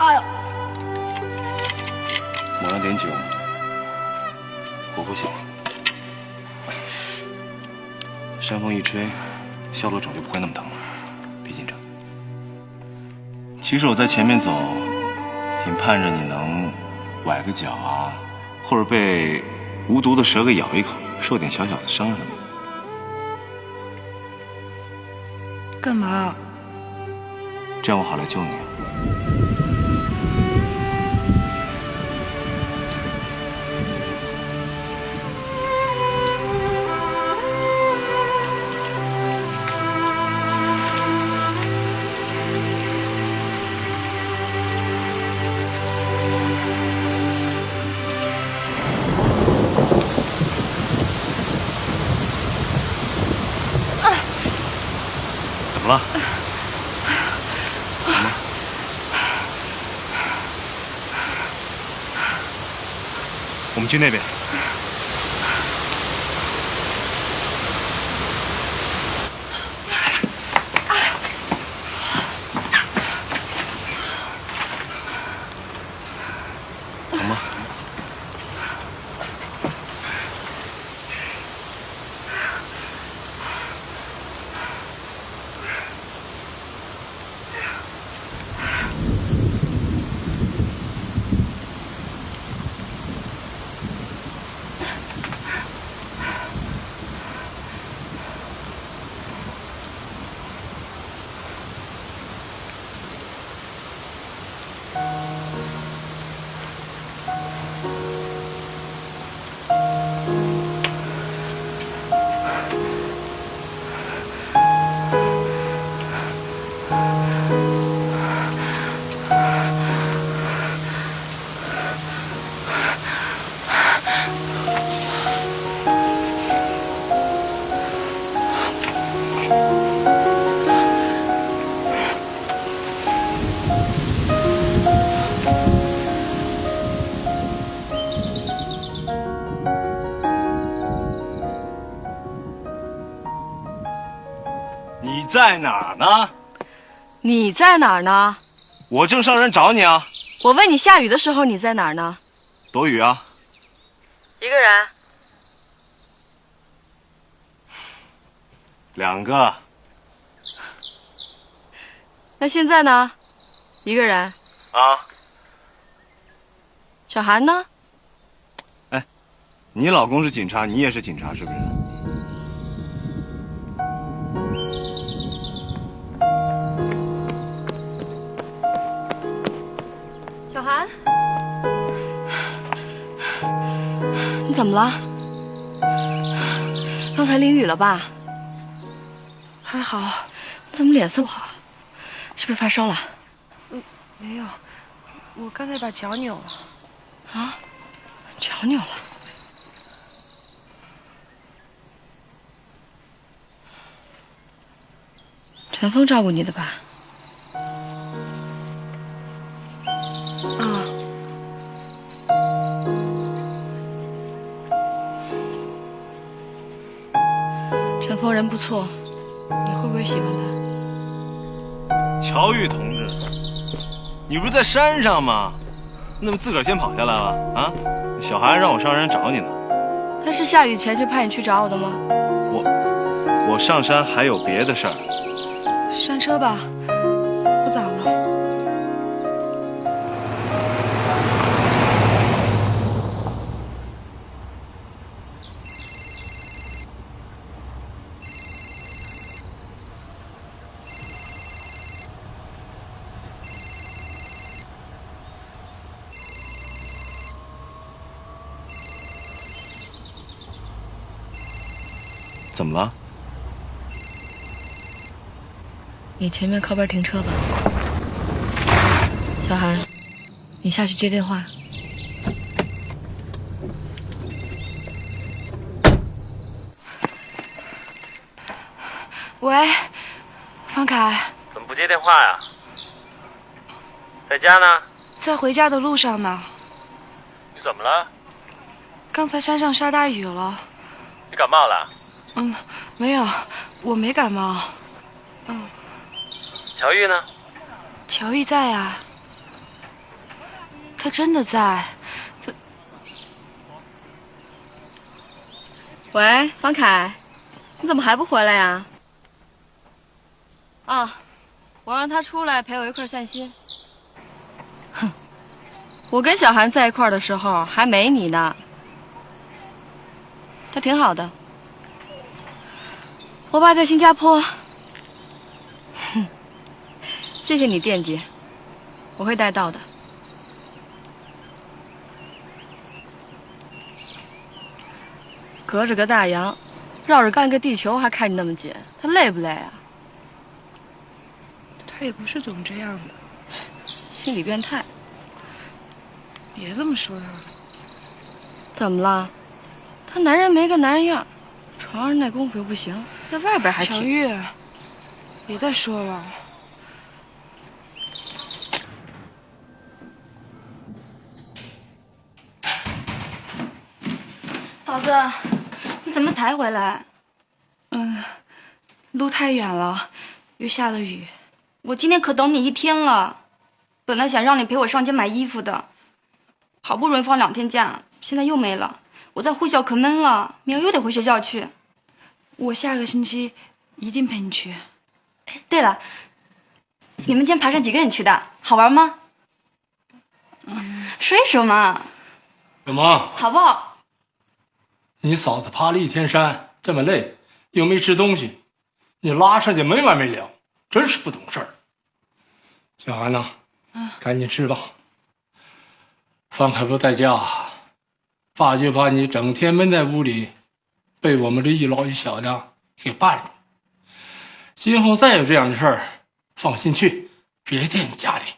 哎呀，抹上点酒，活血。山风一吹，小罗肿就不会那么疼了，别紧张。其实我在前面走，挺盼着你能崴个脚啊，或者被无毒的蛇给咬一口，受点小小的伤什么的。干嘛？这样我好来救你啊。怎么了？我们去那边。疼吗？你在哪儿呢？你在哪儿呢？我正上山找你啊。我问你下雨的时候你在哪儿呢？躲雨啊。一个人。2个。那现在呢？一个人。啊。小韩呢？哎，你老公是警察，你也是警察是不是？小韩，你怎么了？刚才淋雨了吧？还好。你怎么脸色不好？是不是发烧了？没有，我刚才把脚扭了。啊，脚扭了。陈峰照顾你的吧？啊。陈峰人不错，你会不会喜欢他？乔玉同志，你不是在山上吗？你怎么自个儿先跑下来了啊？小韩让我上山找你呢。他是下雨前就派你去找我的吗？我上山还有别的事儿。上车吧，不早了。怎么了？你前面靠边停车吧。小韩，你下去接电话。喂，方凯。怎么不接电话呀？在家呢？在回家的路上呢。你怎么了？刚才山上下大雨了。你感冒了？没有，我没感冒。乔玉呢？乔玉在啊。他真的在。喂，方凯，你怎么还不回来呀？啊，我让他出来陪我一块散心。哼，我跟小韩在一块的时候还没你呢。他挺好的。我爸在新加坡。哼，谢谢你惦记，我会带到的。隔着个大洋，绕着半个地球，还看你那么紧，他累不累啊？他也不是总这样的。心理变态。别这么说他。怎么了？他男人没个男人样，床上那功夫又不行，在外边还乔玉，别再说了。嫂子，你怎么才回来？路太远了，又下了雨。我今天可等你一天了，本来想让你陪我上街买衣服的，好不容易放2天假，现在又没了。我在护校可闷了，明儿又得回学校去。我下个星期一定陪你去。对了，你们今天爬山几个人去的？好玩吗？说一说嘛，小萌，好不好？你嫂子爬了1天山，这么累，又没吃东西，你拉上去没完没了，真是不懂事儿。小韩呐，赶紧吃吧。方凯不在家，爸就怕你整天闷在屋里，被我们这一老一小的给绊住。今后再有这样的事儿，放心去，别惦记家里。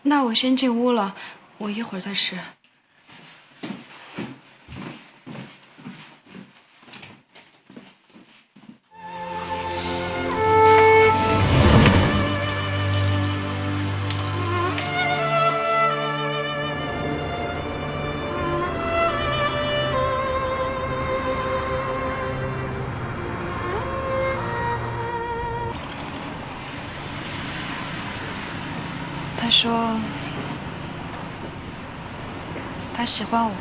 那我先进屋了，我一会儿再吃。他说他喜欢我。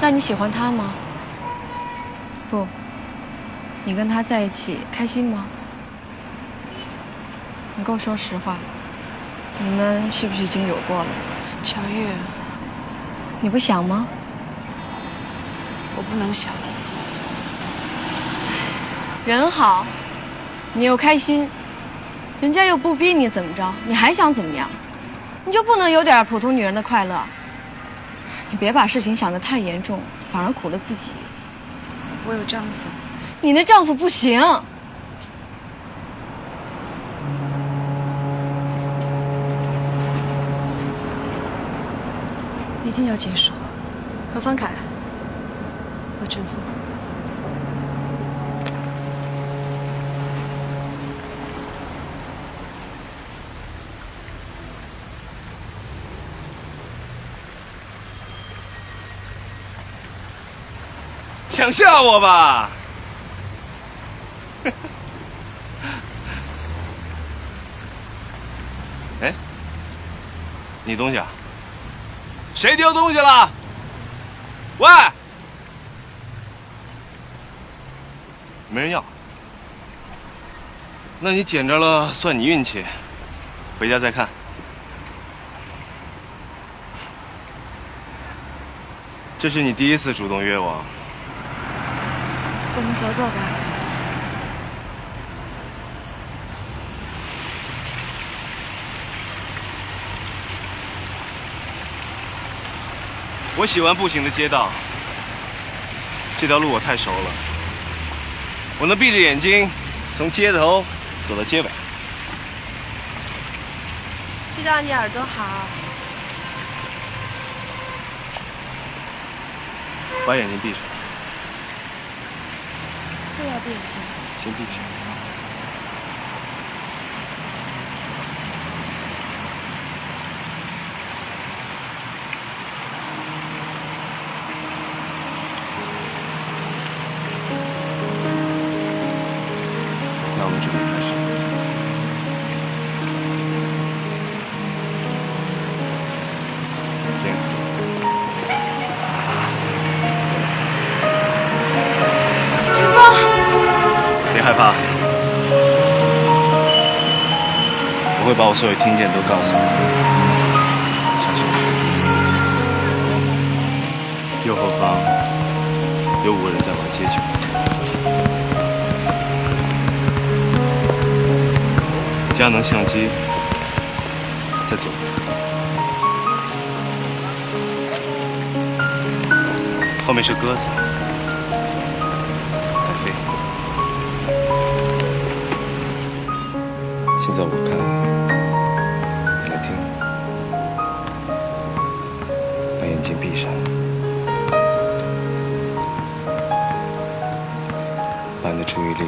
那你喜欢他吗？不，你跟他在一起开心吗？你跟我说实话，你们是不是已经有过了？乔玉，你不想吗？我不能想。人好，你又开心，人家又不逼你怎么着，你还想怎么样？你就不能有点普通女人的快乐？你别把事情想得太严重，反而苦了自己。我有丈夫。你那丈夫不行。一定要结束。和方凯。和陈峰。想吓我吧？哎，你东西啊？谁丢东西了？喂，没人要。那你捡着了，算你运气。回家再看。这是你第一次主动约我。我们走走吧。我喜欢步行的街道，这条路我太熟了，我能闭着眼睛从街头走到街尾。知道你耳朵好。把眼睛闭上。不要闭眼睛。先闭上。那我们准备开始。怕，我会把我所有听见都告诉你。相信我。右后方有5个人在玩街球。佳能相机在左边。后面是鸽子。 现在我看，你来听，把眼睛闭上，把你的注意力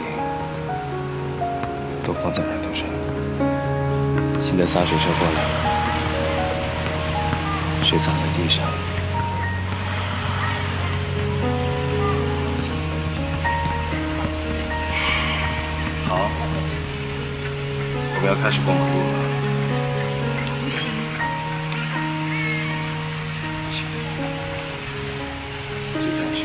都放在耳朵上。现在洒水车过来，水洒在地上。好。 我们要开始过马路了。不行，不行，就这样去。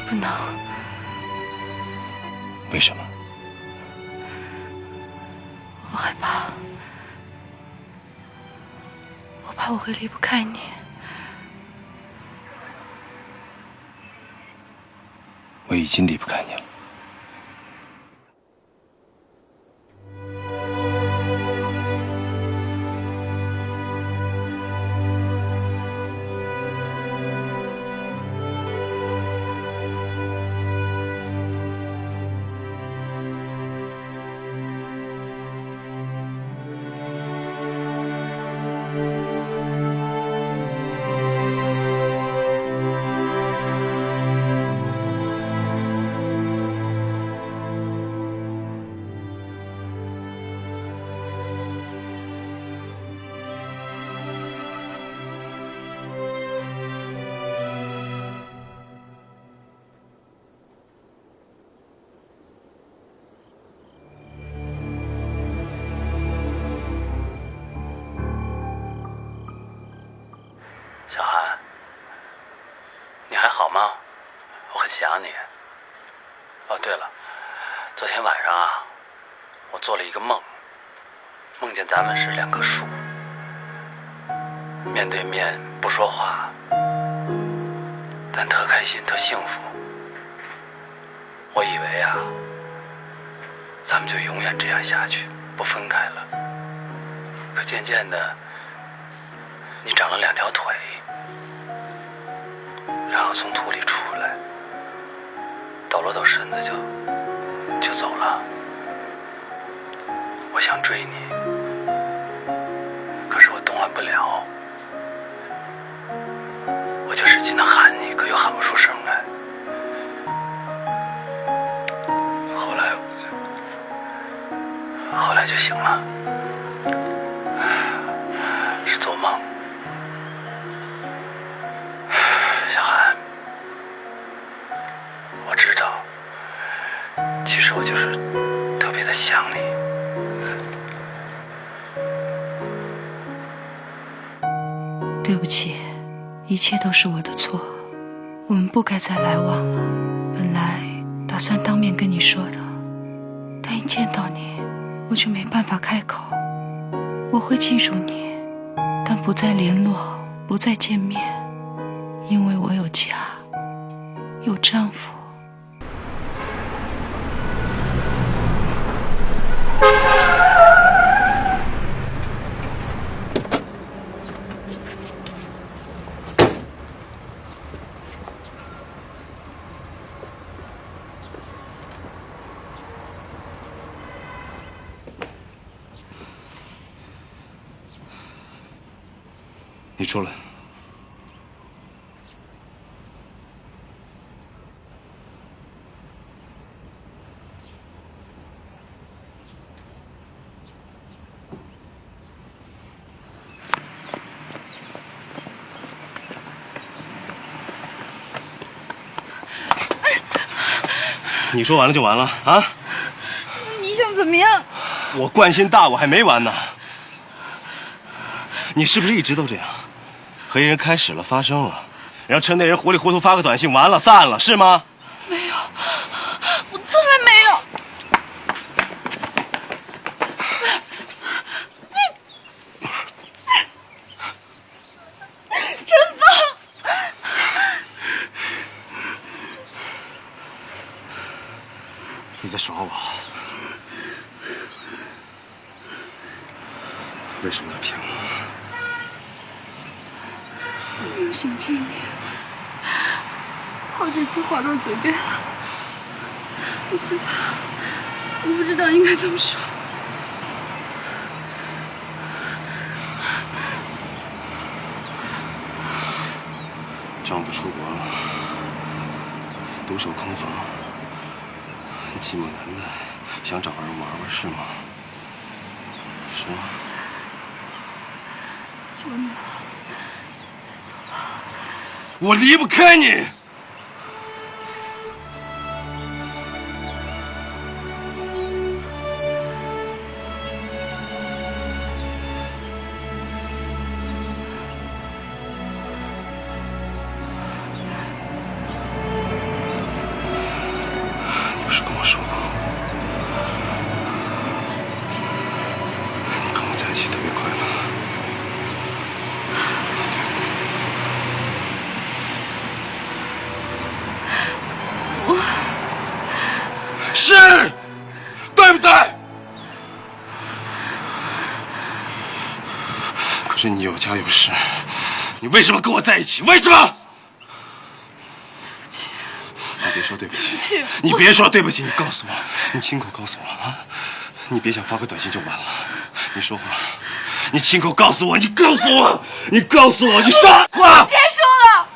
不能。为什么？我害怕，我怕我会离不开你。我已经离不开你了。小韩，你还好吗？我很想你。哦，对了，昨天晚上啊，我做了一个梦，梦见咱们是2棵树，面对面不说话，但特开心特幸福。我以为啊，咱们就永远这样下去，不分开了。可渐渐的，你长了2条腿，然后从土里出来，抖了抖身子就走了。我想追你，可是我动弹不了，我就使劲的喊你，可又喊不出声来。后来就醒了，是做梦。小韩，我知道，其实我就是特别的想你。对不起，一切都是我的错，我们不该再来往了。本来打算当面跟你说的，但一见到你，我就没办法开口。我会记住你，但不再联络，不再见面，因为我有家，有丈夫。你出来。你说完了就完了啊？你想怎么样？我惯性大，我还没完呢。你是不是一直都这样？和一人开始了，发生了，然后趁那人糊里糊涂发个短信，完了散了，是吗？没有，我从来没有。陈芳，你在耍我？为什么要骗我？我没有想骗你，好几次话到嘴边了，我害怕，我不知道应该怎么说。丈夫出国了，独守空房，寂寞难耐，想找个人玩玩，是吗？说。求你了，我离不开你。你不是跟我说过，你跟我在一起特别快乐。是，对不对？可是你有家有室，你为什么跟我在一起？为什么？对不起，你别说对不起，对不起，你别说对不起，你告诉我，你亲口告诉我啊！你别想发个短信就完了，你说话，你亲口告诉我，你告诉我，你告诉我，你说话。结束了。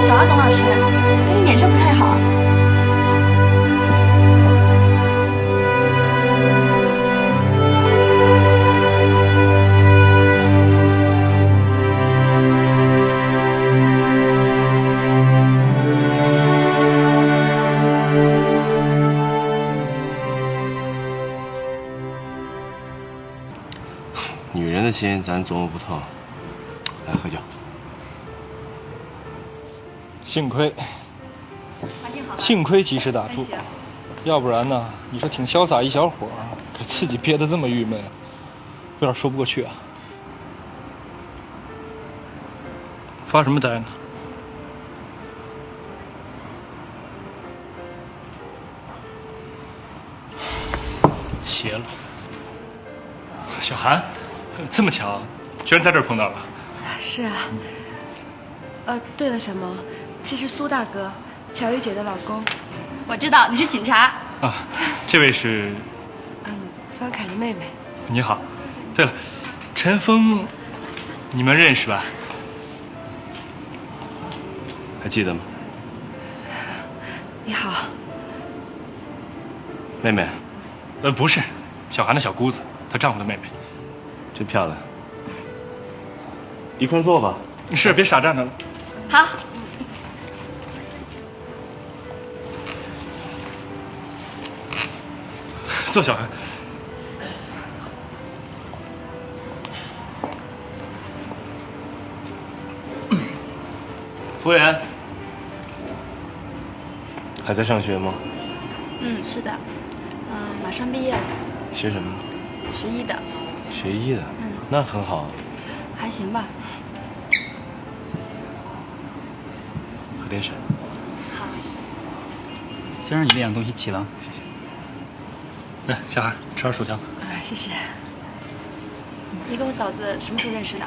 早啊，董老师，但你脸色不太好。女人的心咱琢磨不透，来喝酒。幸亏及时打住，要不然呢，你说挺潇洒一小伙儿，给自己憋得这么郁闷，有点说不过去啊。发什么呆呢？邪了。小韩，这么巧，居然在这儿碰到了。是啊。对了，沈萌，这是苏大哥，乔玉姐的老公。我知道你是警察。啊，这位是，方凯的妹妹。你好。对了，陈峰，你们认识吧？还记得吗？你好。妹妹，不是，小韩的小姑子，她丈夫的妹妹。真漂亮。一块儿坐吧。是，别傻站着了。好。坐，小韩。服务员，还在上学吗？是的，马上毕业了。学什么？学医的。学医的，那很好。还行吧。喝点水。好。先生，你那样东西齐了。谢谢。来，小韩吃点薯条。谢谢。你跟我嫂子什么时候认识的？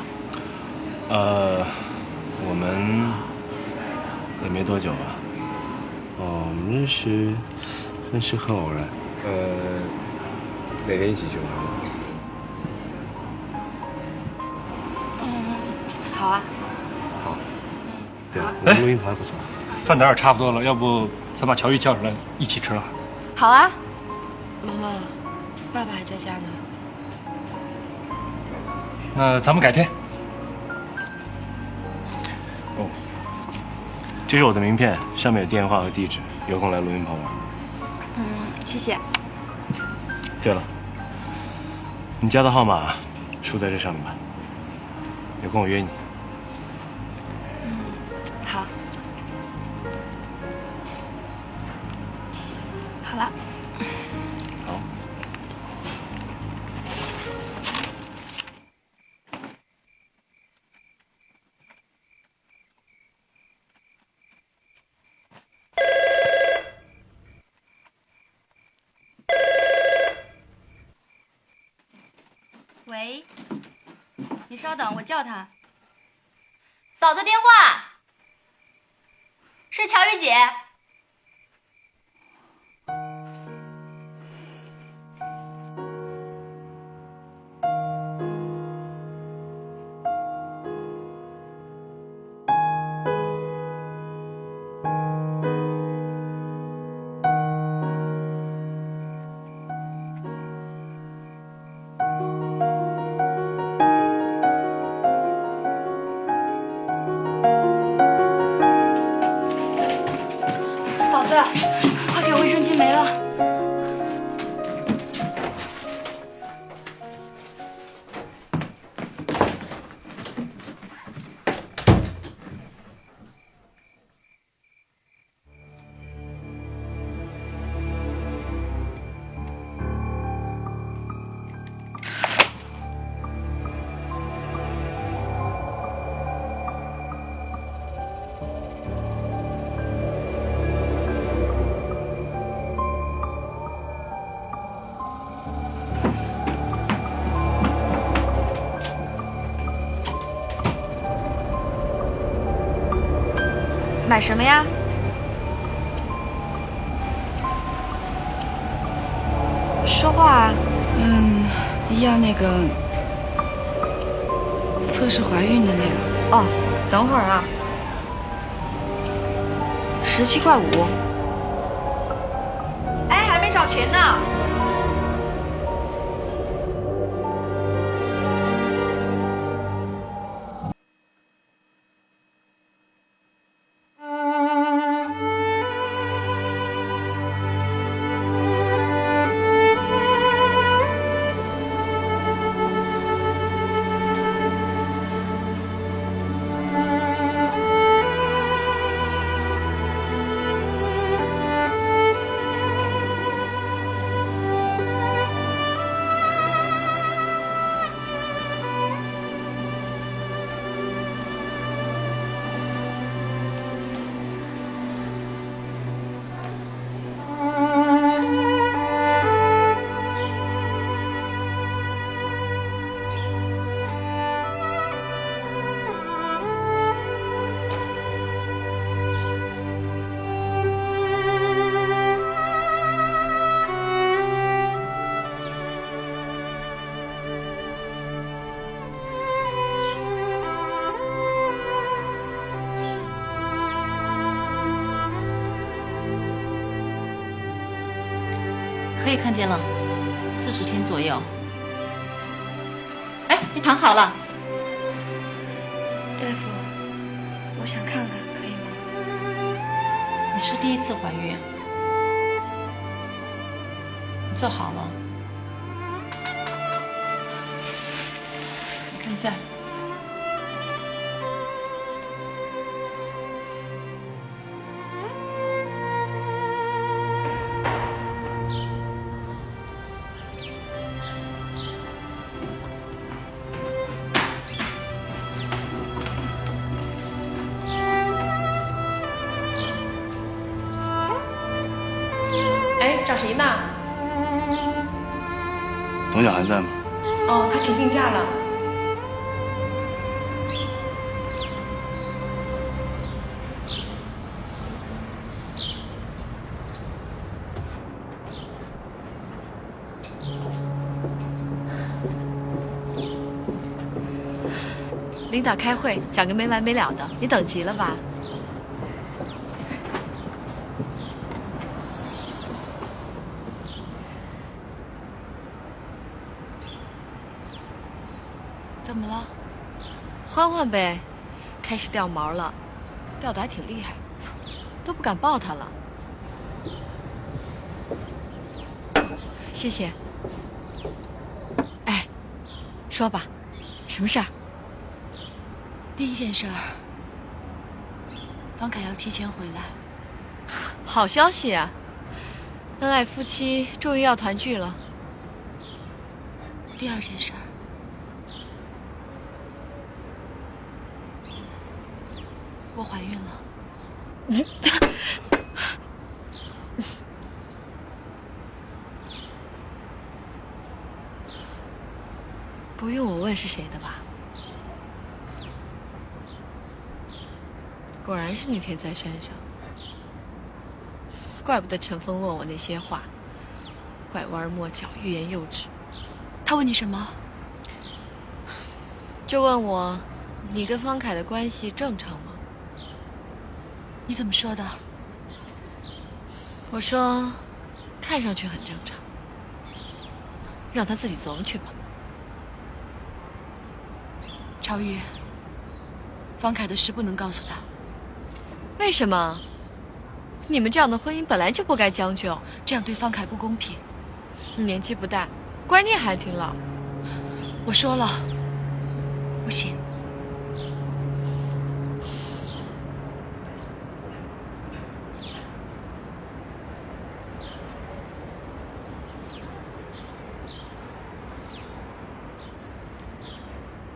我们也没多久吧。哦，我们认识很偶然。哪天一起去玩？好啊。好。对了，我们录音棚还不错。饭点也差不多了，要不咱把乔玉叫出来一起吃了？好啊。妈妈，爸爸还在家呢。那咱们改天。哦，这是我的名片，上面有电话和地址，有空来录音棚玩。谢谢。对了，你家的号码输在这上面吧，有空我约你。好。好了。好。喂，你稍等，我叫他。嫂子电话，是乔玉姐。嫂子，快给我卫生巾没了。买什么呀？说话啊！要那个测试怀孕的那个。哦，等会儿啊。17.5块。哎，还没找钱呢。可以看见了，40天左右。哎，你躺好了。大夫，我想看看，可以吗？你是第1次怀孕，你坐好了。你看这儿。找谁呢？董小涵在吗？哦，她请病假了。领导开会，讲个没完没了的，你等急了吧？怎么了？欢欢呗，开始掉毛了，掉的还挺厉害，都不敢抱他了。谢谢。哎，说吧，什么事儿？第一件事儿，方凯要提前回来。好消息啊！恩爱夫妻终于要团聚了。第二件事儿，我怀孕了。不用我问是谁的吧？果然是那天在山上，怪不得陈峰问我那些话，拐弯抹角，欲言又止。他问你什么？就问我，你跟方凯的关系正常吗？你怎么说的？我说，看上去很正常，让他自己琢磨去吧。超越，方凯的事不能告诉他。为什么？你们这样的婚姻本来就不该将就，这样对方凯不公平。你年纪不大，观念还挺老。我说了，不行。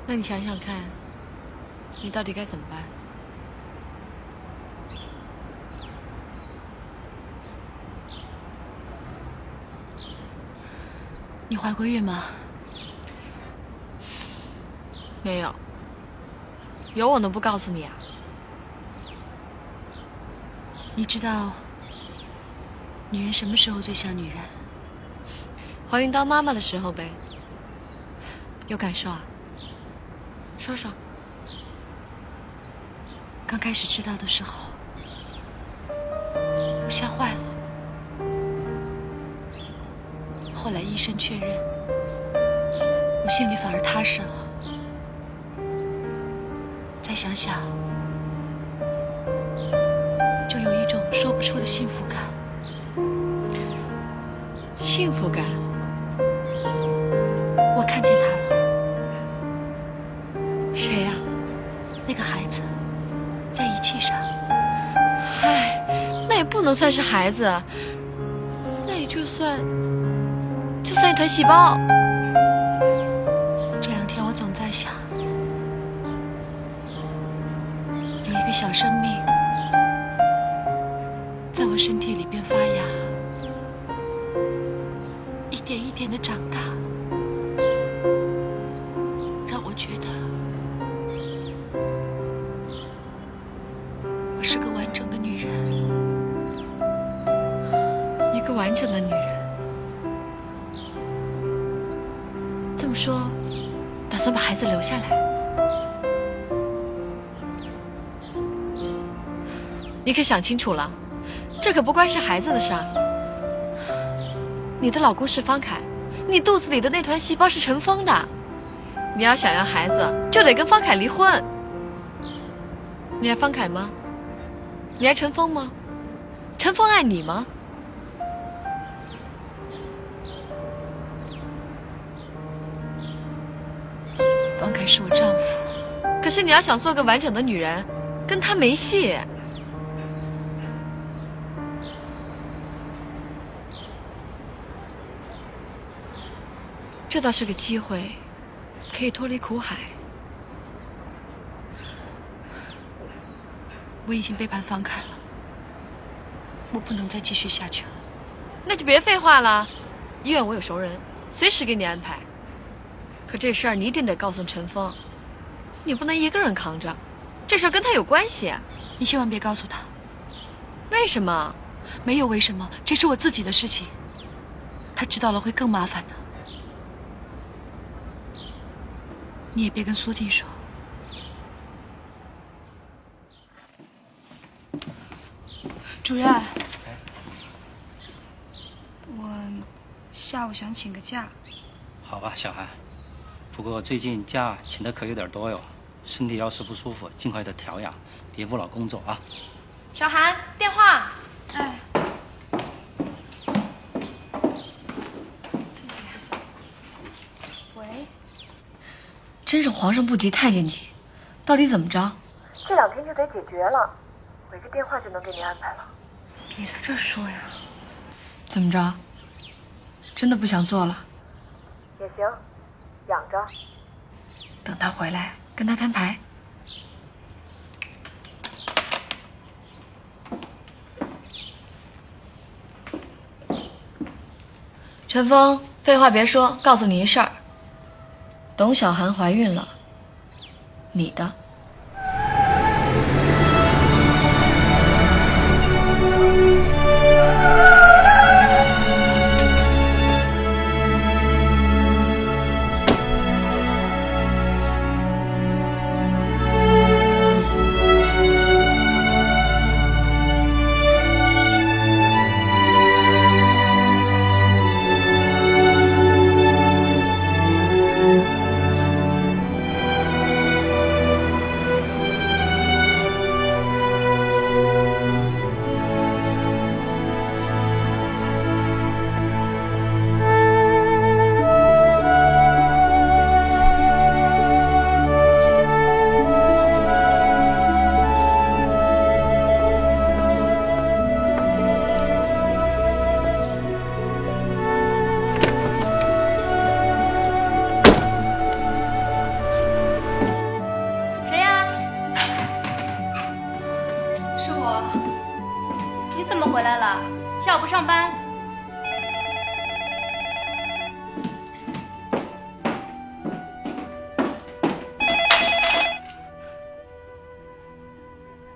那你想想看，你到底该怎么办？你怀过孕吗？没有。有我能不告诉你啊？你知道女人什么时候最像女人？怀孕当妈妈的时候呗。有感受啊？说说。刚开始知道的时候，我吓坏了。后来医生确认，我心里反而踏实了。再想想，就有一种说不出的幸福感。幸福感？我看见他了。谁呀？那个孩子，在仪器上。嗨，那也不能算是孩子，那也就算一团细胞。这两天我总在想，有一个小生命在我身体里边发芽，一点一点的长大，让我觉得我是个完整的女人。一个完整的女人。这么说，打算把孩子留下来？你可想清楚了，这可不关是孩子的事儿。你的老公是方凯，你肚子里的那团细胞是陈峰的。你要想要孩子，就得跟方凯离婚。你爱方凯吗？你爱陈峰吗？陈峰爱你吗？方凯是我丈夫，可是你要想做个完整的女人，跟他没戏。这倒是个机会，可以脱离苦海。我已经背叛方凯了，我不能再继续下去了。那就别废话了，医院我有熟人，随时给你安排。可这事儿你一定得告诉陈峰，你不能一个人扛着，这事儿跟他有关系。你千万别告诉他。为什么？没有为什么，这是我自己的事情，他知道了会更麻烦的。你也别跟苏静说。主任，我下午想请个假。好吧，小韩。不过最近假请的可有点多哟，身体要是不舒服，尽快的调养，别不劳工作啊。小韩，电话。哎，谢谢。喂，真是皇上不急太监急，到底怎么着？这2天就得解决了，我一个电话就能给你安排了。别在这说呀。怎么着？真的不想做了？也行，养着。等他回来，跟他摊牌。陈峰，废话别说，告诉你一事儿。董小涵怀孕了，你的。下午不上班？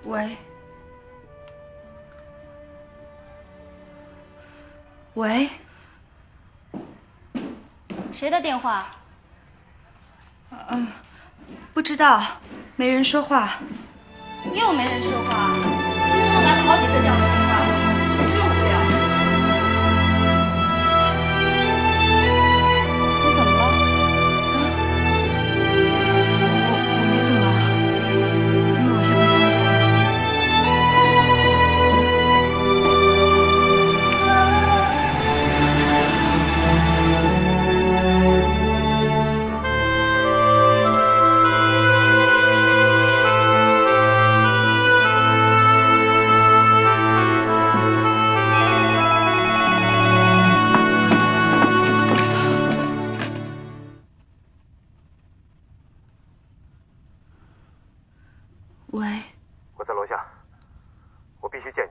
喂，喂，谁的电话？不知道，没人说话。又没人说话，今天都来了好几个这样的电话了，真无聊。你怎么了？我没怎么，那我先回房间了。喂，我在楼下，我必须见你。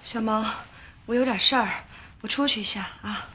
小毛，我有点事儿，我出去一下啊。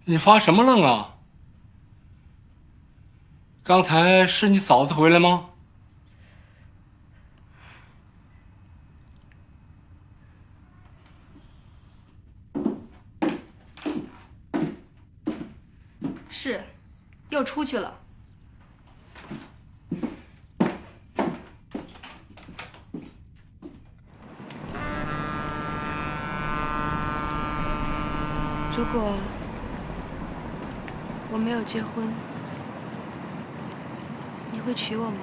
你发什么愣啊？刚才是你嫂子回来吗？是，又出去了。如果我没有结婚，你会娶我吗？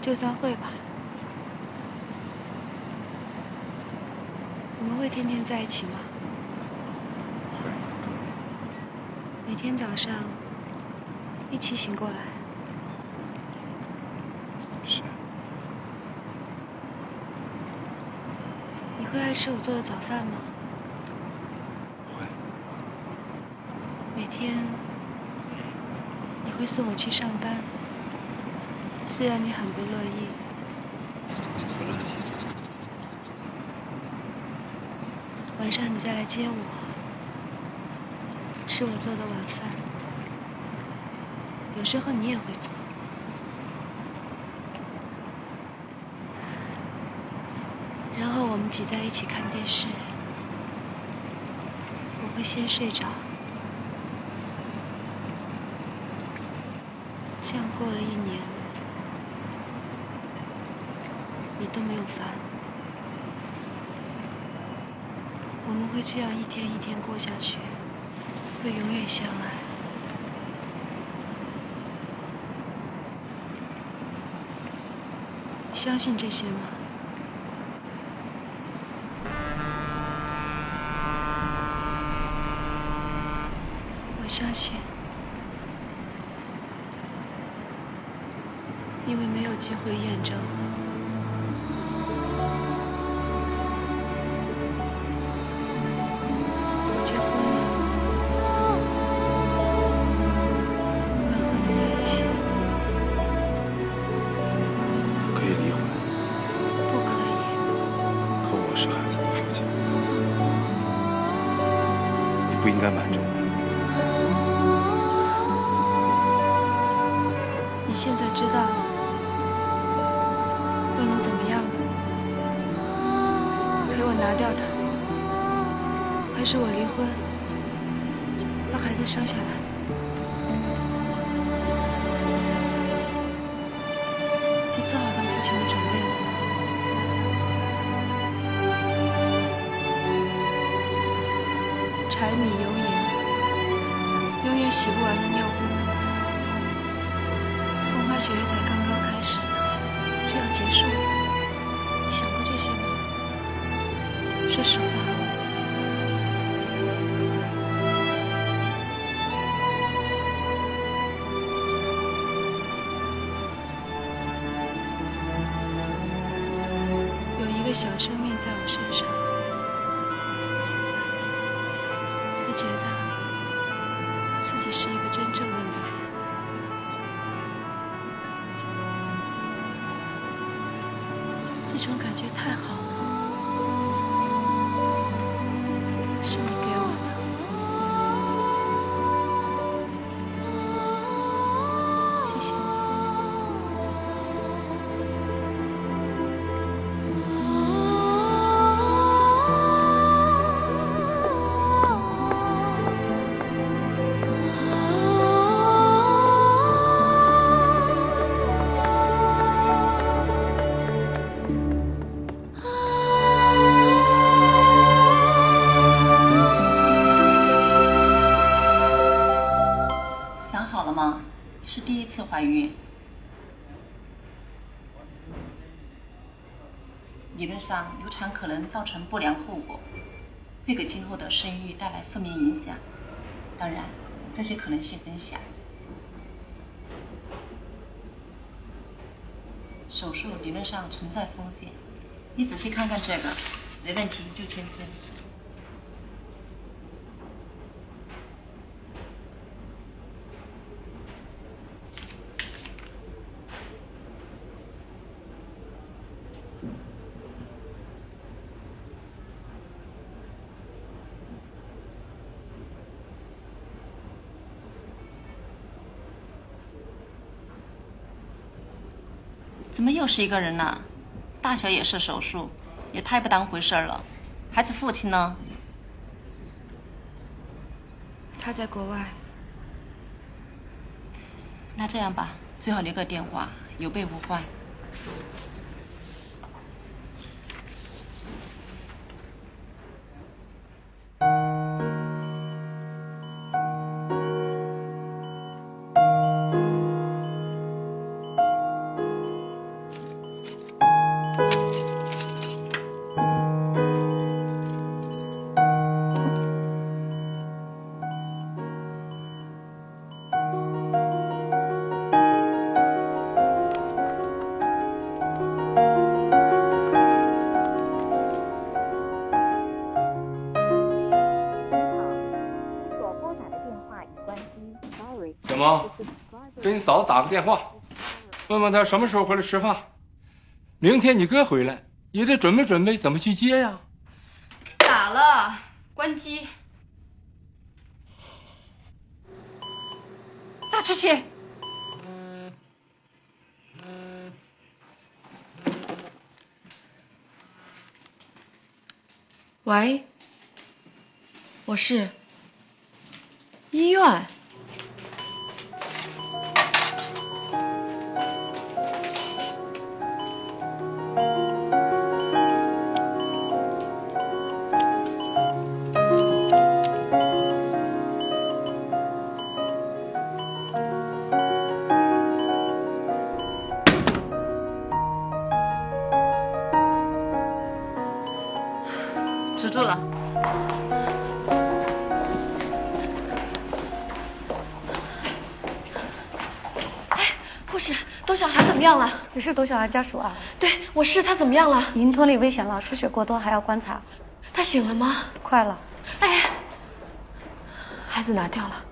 就算会吧，我们会天天在一起吗？会。每天早上一起醒过来。是。你会爱吃我做的早饭吗？会。每天你会送我去上班，虽然你很不乐意。不乐意。晚上你再来接我，吃我做的晚饭。有时候你也会做。然后我们挤在一起看电视，我会先睡着。这样过了1年，你都没有烦。我们会这样一天一天过下去，会永远相爱。你相信这些吗？我相信，因为没有机会验证。我结婚了，能和你在一起。可以离婚。不可以。可我是孩子的父亲，你不应该瞒着我。你现在知道了，又能怎么样呢？陪我拿掉它，还是我离婚，把孩子生下来？你做好当父亲的准备了吗？柴米油盐，永远洗不完的尿布。风花雪月才刚刚开始，就要结束了。你想过这些吗？说实话。有一个小生命在我身上，才觉得自己是一个真正的女人。这种感觉太好了，是你给我的。谢谢你。想好了吗？是第1次怀孕，理论上流产可能造成不良后果，会给今后的生育带来负面影响。当然，这些可能性很小。手术理论上存在风险，你仔细看看这个，没问题就签字。怎么又是一个人呢？大小也是手术，也太不当回事儿了。孩子父亲呢？他在国外。那这样吧，最好留个电话，有备无患。小萌，给你嫂子打个电话，问问她什么时候回来吃饭。明天你哥回来，也得准备准备怎么去接呀。打了，关机。大池姐，喂，我是医院。止住了。哎，护士，董小涵怎么样了？你是董小涵家属啊？对，我是。他怎么样了？已经脱离危险了，失血过多，还要观察。他醒了吗？快了。哎，孩子拿掉了。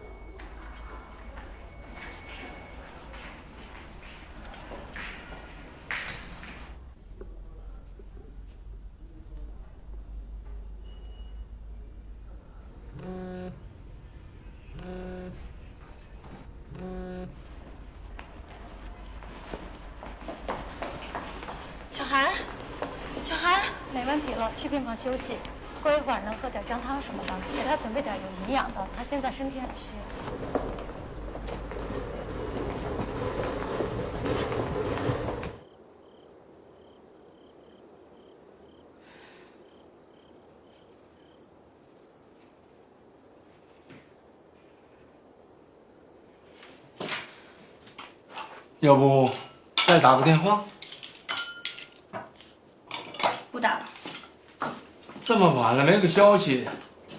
小涵，小涵，没问题了，去病房休息。过一会儿能喝点姜汤什么的，给他准备点有营养的，他现在身体很虚。要不再打个电话？不打了。这么晚了没个消息，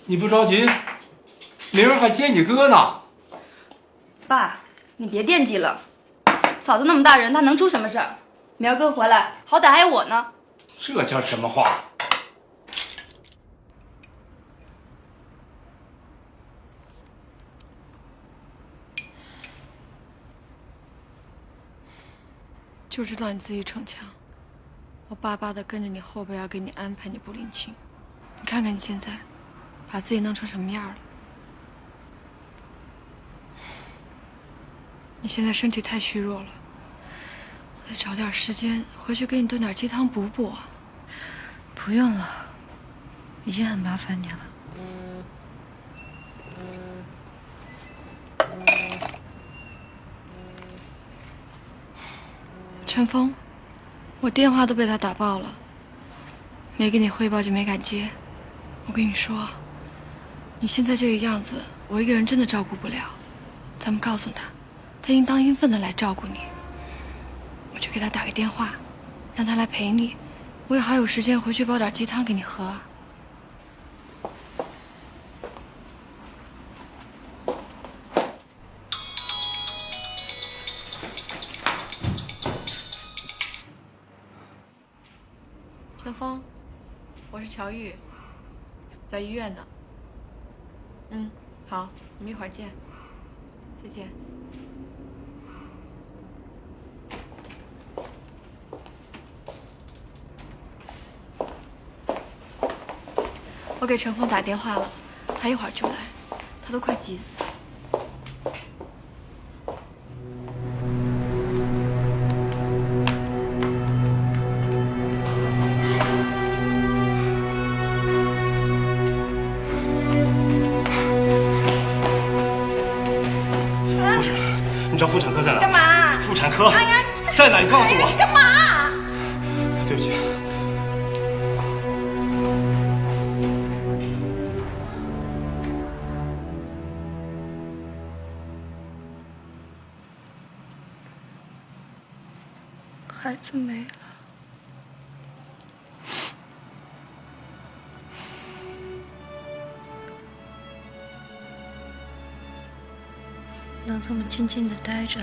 你不着急？明儿还接你哥呢。爸，你别惦记了，嫂子那么大人，她能出什么事儿？明儿哥回来，好歹还有我呢。这叫什么话？就知道你自己逞强，我巴巴的跟着你后边要给你安排，你不领情。你看看你现在，把自己弄成什么样了？你现在身体太虚弱了，我得找点时间回去给你炖点鸡汤补补啊。不用了，已经很麻烦你了。陈峰，我电话都被他打爆了，没给你汇报就没敢接。我跟你说，你现在这个样子，我一个人真的照顾不了。咱们告诉他，他应当应分的来照顾你。我去给他打个电话，让他来陪你，我也好有时间回去煲点鸡汤给你喝。陈峰，我是乔玉，在医院呢。好，我们一会儿见，再见。我给陈峰打电话了，他一会儿就来，他都快急死了。你知道妇产科在哪？干嘛？妇产科哎呀，在哪？你告诉我。你干嘛？对不起。孩子没了。能这么静静的待着，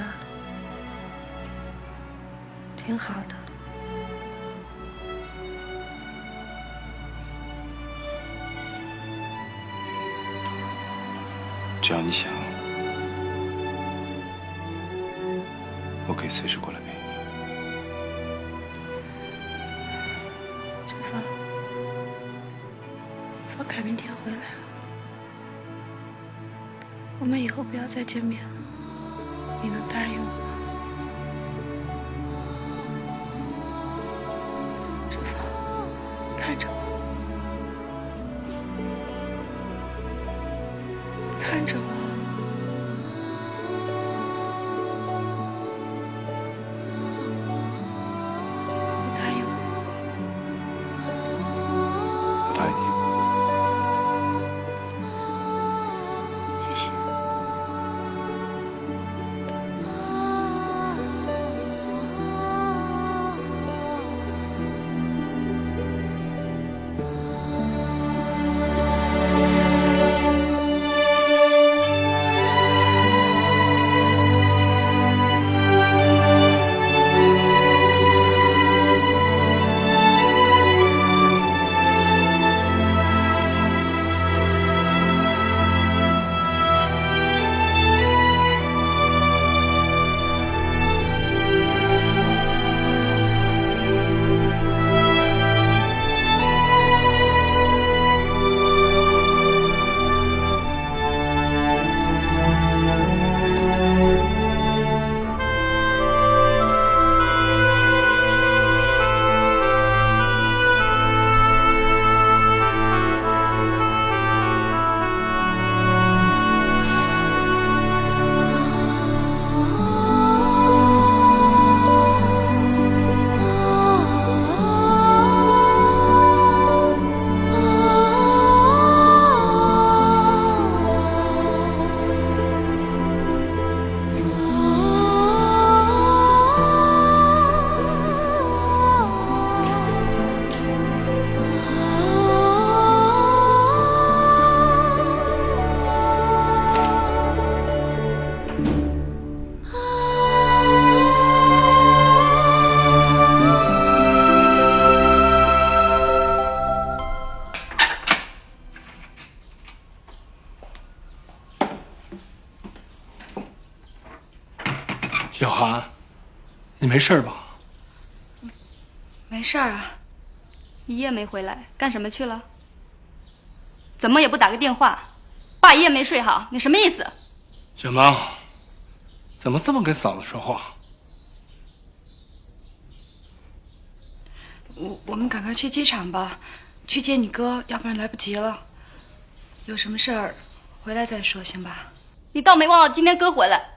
挺好的。只要你想，我可以随时过来陪你。陈芳，方凯明天回来了，我们以后不要再见面了，你能答应我吗？陈芳，看着我，看着我。小韩，你没事吧？没事儿啊。一夜没回来，干什么去了？怎么也不打个电话？爸一夜没睡好，你什么意思？小萌，怎么这么跟嫂子说话？我们赶快去机场吧，去接你哥，要不然来不及了。有什么事儿回来再说，行吧？你倒没忘了今天哥回来。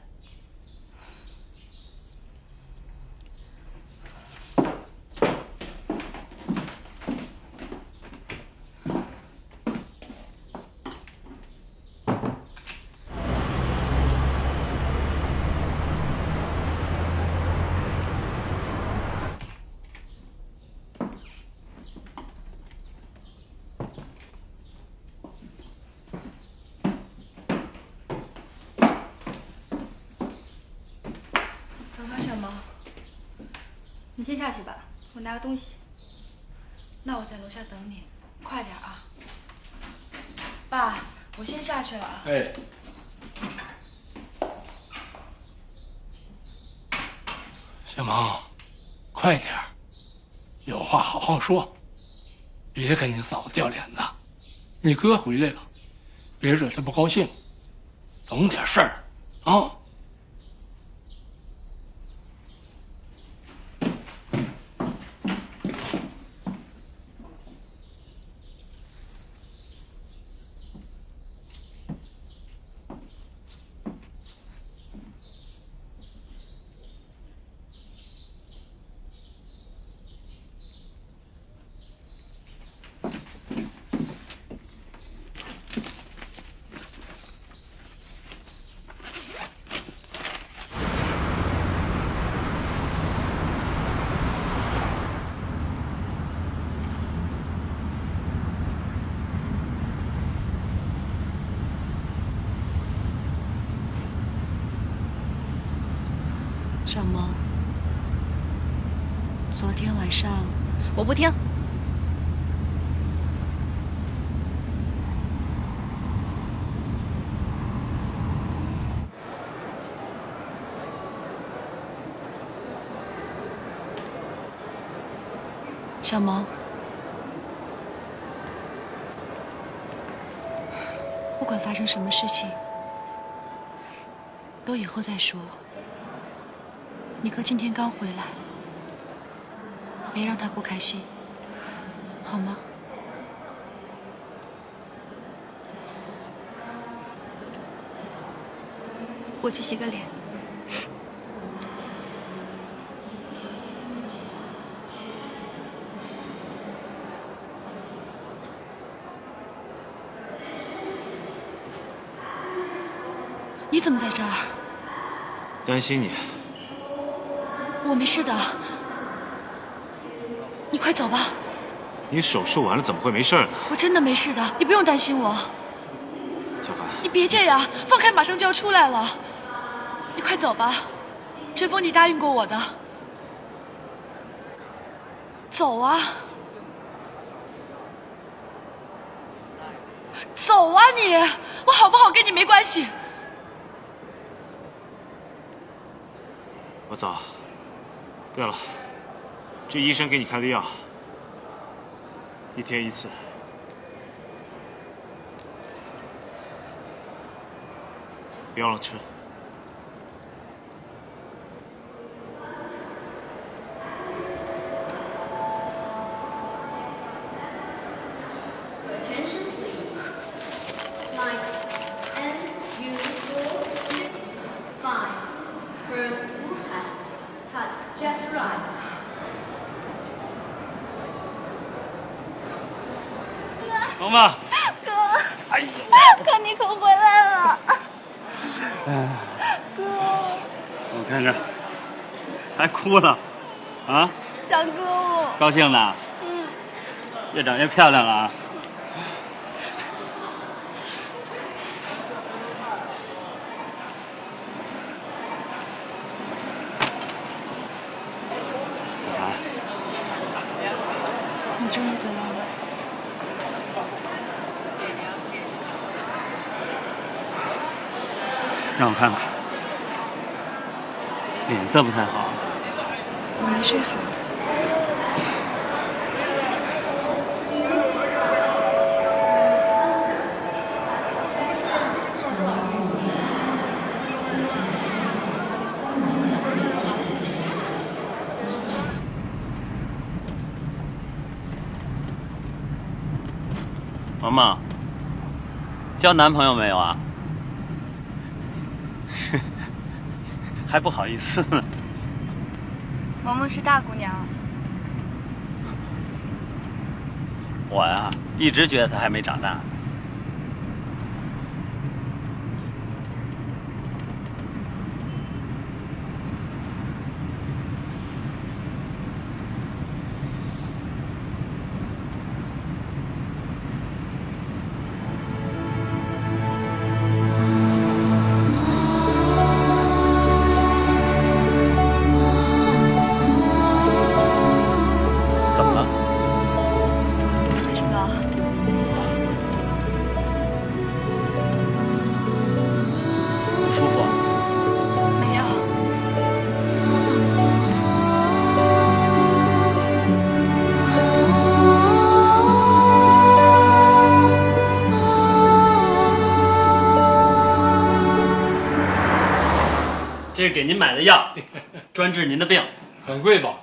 走吧，小萌。你先下去吧，我拿个东西。那我在楼下等你，快点啊！爸，我先下去了啊。哎。小萌，快点，有话好好说，别跟你嫂子掉脸子。你哥回来了，别惹他不高兴，懂点事儿啊。小萌，昨天晚上我不听。小萌，不管发生什么事情，都以后再说。你哥今天刚回来，别让他不开心，好吗？我去洗个脸。你怎么在这儿？担心你。我没事的，你快走吧。你手术完了怎么会没事呢？我真的没事的，你不用担心我。小韩，你别这样，放开马上就要出来了。你快走吧，陈峰，你答应过我的。走啊！走啊你！我好不好跟你没关系。我走。对了，这医生给你开的药，1天1次，别忘了吃。Attention please. Flight MU465 from Wuhan has just arrived. 萌萌，哥，哎呀，哥你可回来了。哥，我看着还哭了，啊？想哥我。高兴呢？嗯。越长越漂亮了啊！小韩，你终于回来了。让我看看，脸色不太好。我没睡好。萌萌，交男朋友没有啊？还不好意思呢。萌萌是大姑娘。我呀，一直觉得她还没长大。这是给您买的药，专治您的病。很贵吧？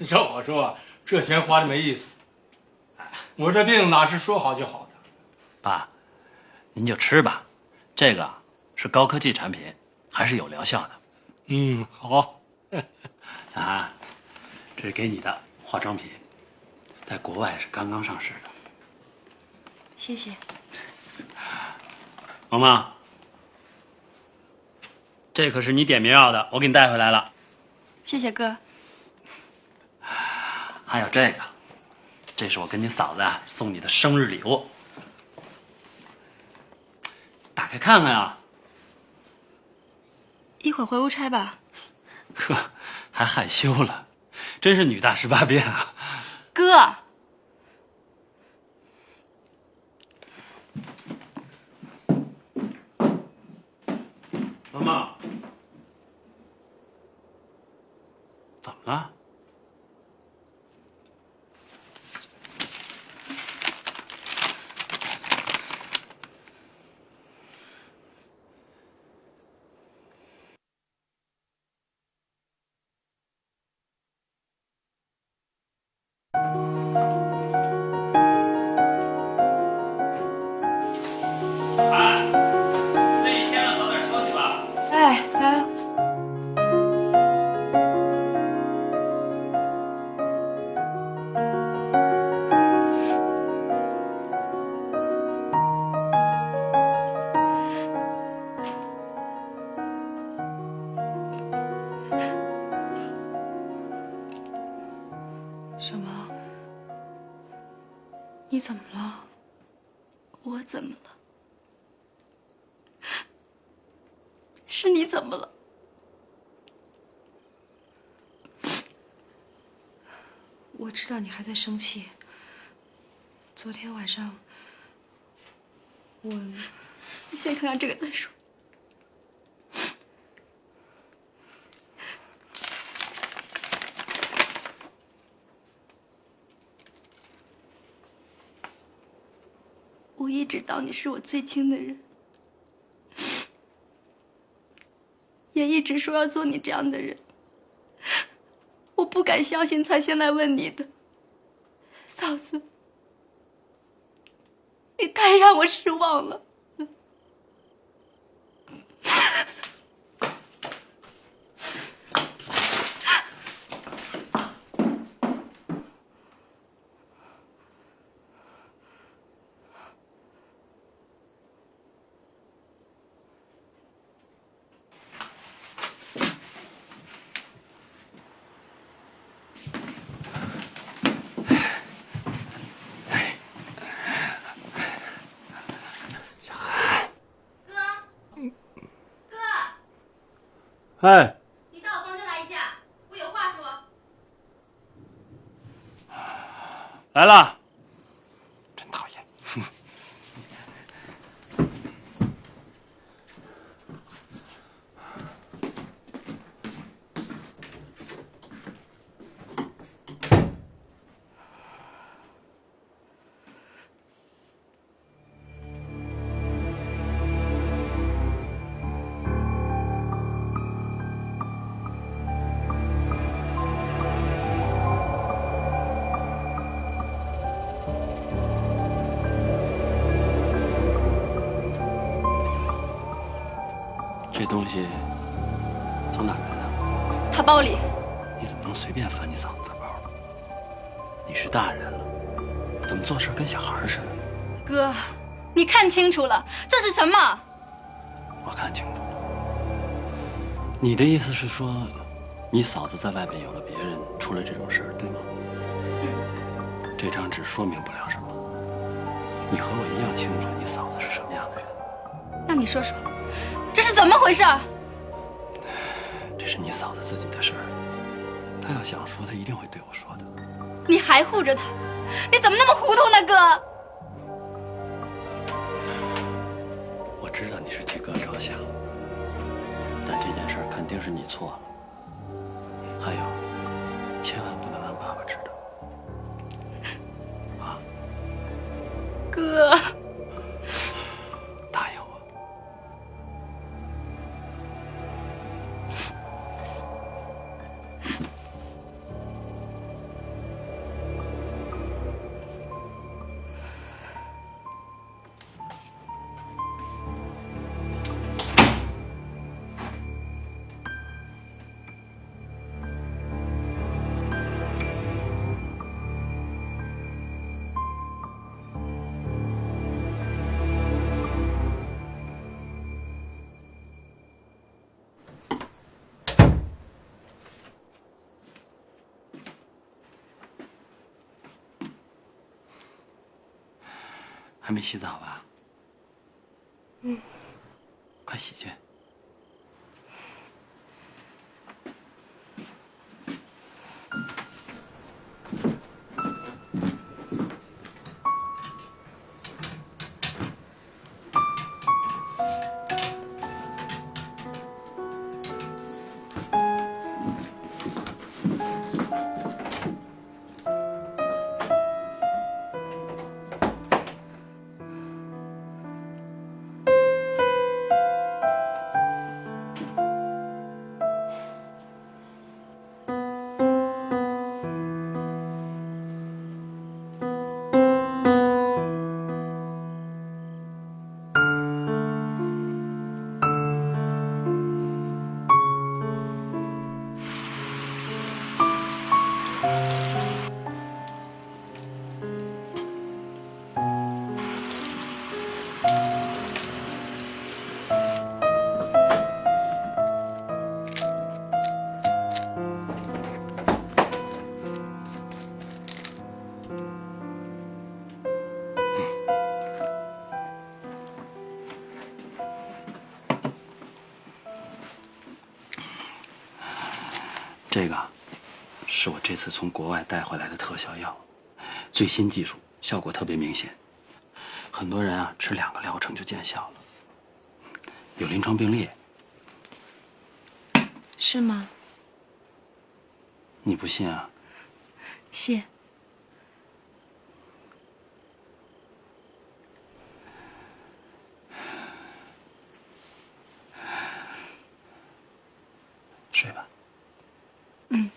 照我说，这钱花的没意思。我这病哪是说好就好的？爸，您就吃吧，这个是高科技产品，还是有疗效的。嗯，好。小韩，这是给你的化妆品，在国外是刚刚上市的。谢谢。萌萌，这可是你点名要的，我给你带回来了。谢谢哥。还有这个，这是我跟你嫂子送你的生日礼物，打开看看呀。一会儿回屋拆吧。呵，还害羞了，真是女大十八变啊！哥，妈妈，怎么了？累一天了，早点休息吧。哎，来了。什么？你怎么了？我怎么了？是你怎么了？我知道你还在生气。昨天晚上，你先看看这个再说。我一直当你是我最亲的人，也一直说要做你这样的人。我不敢相信，才先来问你的。嫂子，你太让我失望了。哎，你到我房间来一下，我有话说。来了。真讨厌。这东西从哪儿来的？他包里。你怎么能随便翻你嫂子的包呢？你是大人了，怎么做事跟小孩似的？哥，你看清楚了，这是什么？我看清楚了。你的意思是说，你嫂子在外边有了别人，出了这种事儿，对吗？这张纸说明不了什么。你和我一样清楚你嫂子是什么样的人。那你说说，这是怎么回事？这是你嫂子自己的事儿，她要想说，她一定会对我说的。你还护着她，你怎么那么糊涂呢，哥？我知道你是替哥着想，但这件事儿肯定是你错了。还有，千万不能让爸爸知道。啊，哥，答应我。还没洗澡吧？快洗去。这个是我这次从国外带回来的特效药，最新技术，效果特别明显。很多人啊吃2个疗程就见效了，有临床病例。是吗？你不信啊？信。睡吧。嗯。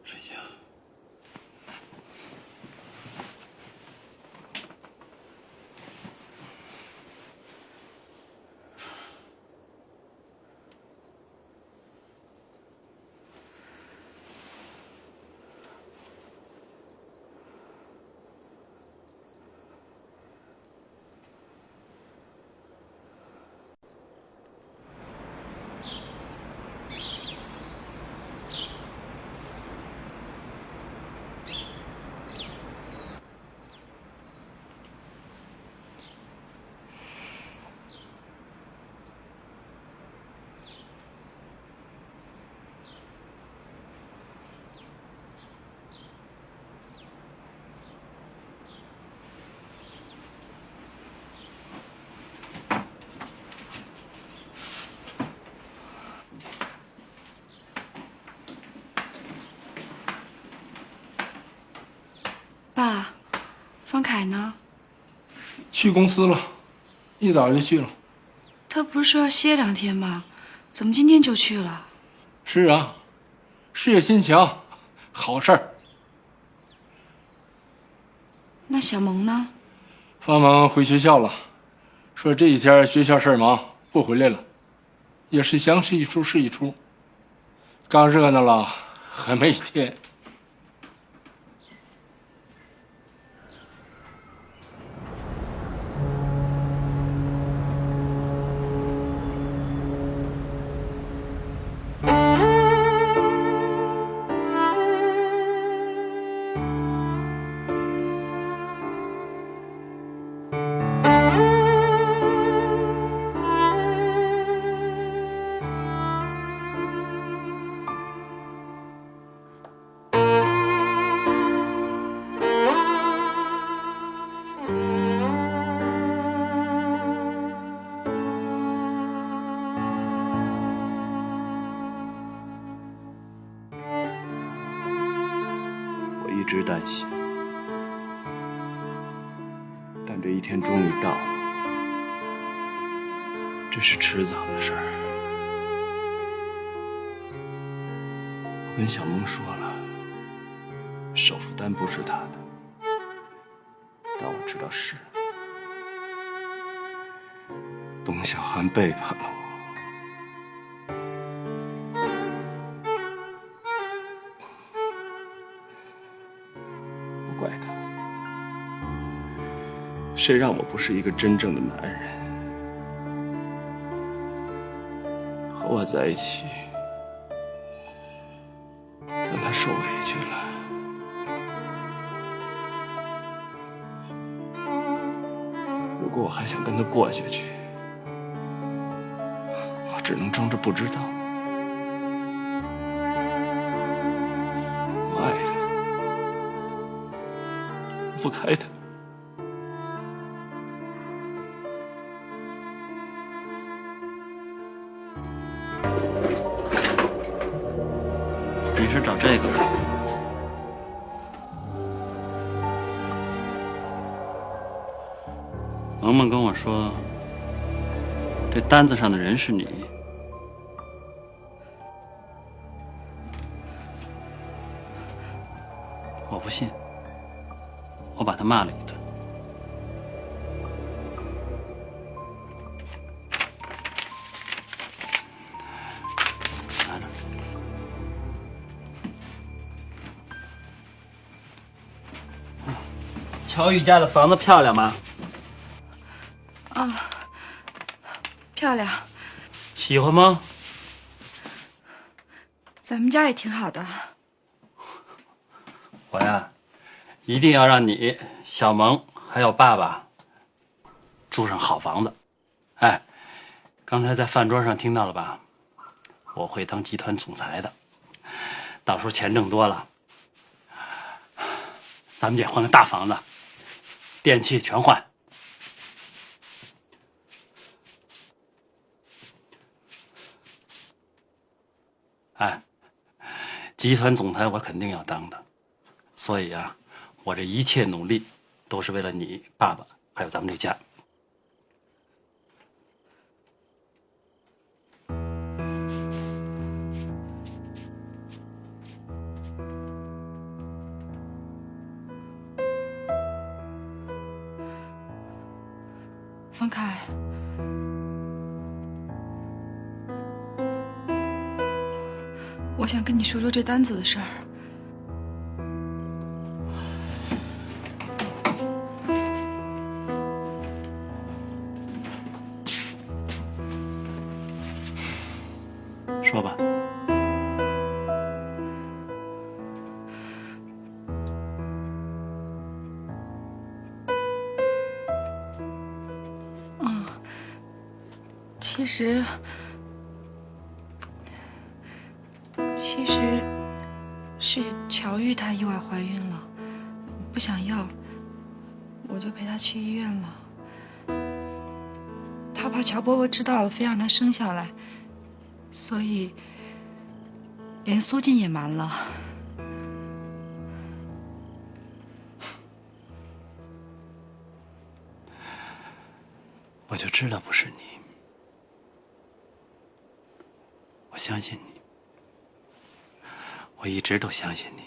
睡觉。爸，方凯呢？去公司了，一早就去了。他不是说要歇2天吗？怎么今天就去了？是啊，事业心强，好事儿。那小萌呢？方萌回学校了，说这几天学校事儿忙，不回来了。也是想是一出是一出，刚热闹了还没1天。一直担心，但这一天终于到了，这是迟早的事儿。我跟小萌说了，手术单不是他的，但我知道是。董小涵背叛了我。怪他，谁让我不是一个真正的男人？和我在一起，让他受委屈了。如果我还想跟他过下去，我只能装着不知道。我爱他。不开他。你是找这个吧？萌萌跟我说，这单子上的人是你。我不信，我把他骂了一顿。拿着。乔玉家的房子漂亮吗？啊，漂亮。喜欢吗？咱们家也挺好的。我呀，一定要让你、小萌还有爸爸住上好房子。哎，刚才在饭桌上听到了吧？我会当集团总裁的，到时候钱挣多了，咱们得换个大房子，电器全换。哎，集团总裁我肯定要当的。所以啊，我这一切努力都是为了你、爸爸，还有咱们这家。方凯，我想跟你说说这单子的事儿。说吧。其实是乔玉她意外怀孕了，不想要，我就陪她去医院了。她怕乔伯伯知道了，非让她生下来，所以连苏静也瞒了。我就知道不是你，我相信你，我一直都相信你。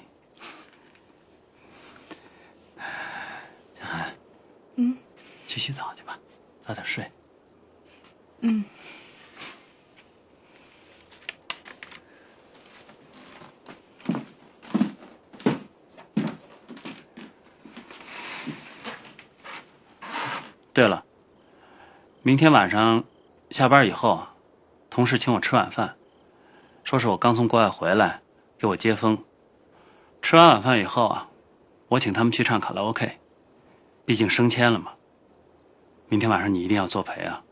小涵，去洗澡去吧，早点睡。对了，明天晚上下班以后啊，同事请我吃晚饭，说是我刚从国外回来，给我接风。吃完晚饭以后啊，我请他们去唱卡拉 OK， 毕竟升迁了嘛。明天晚上你一定要作陪啊。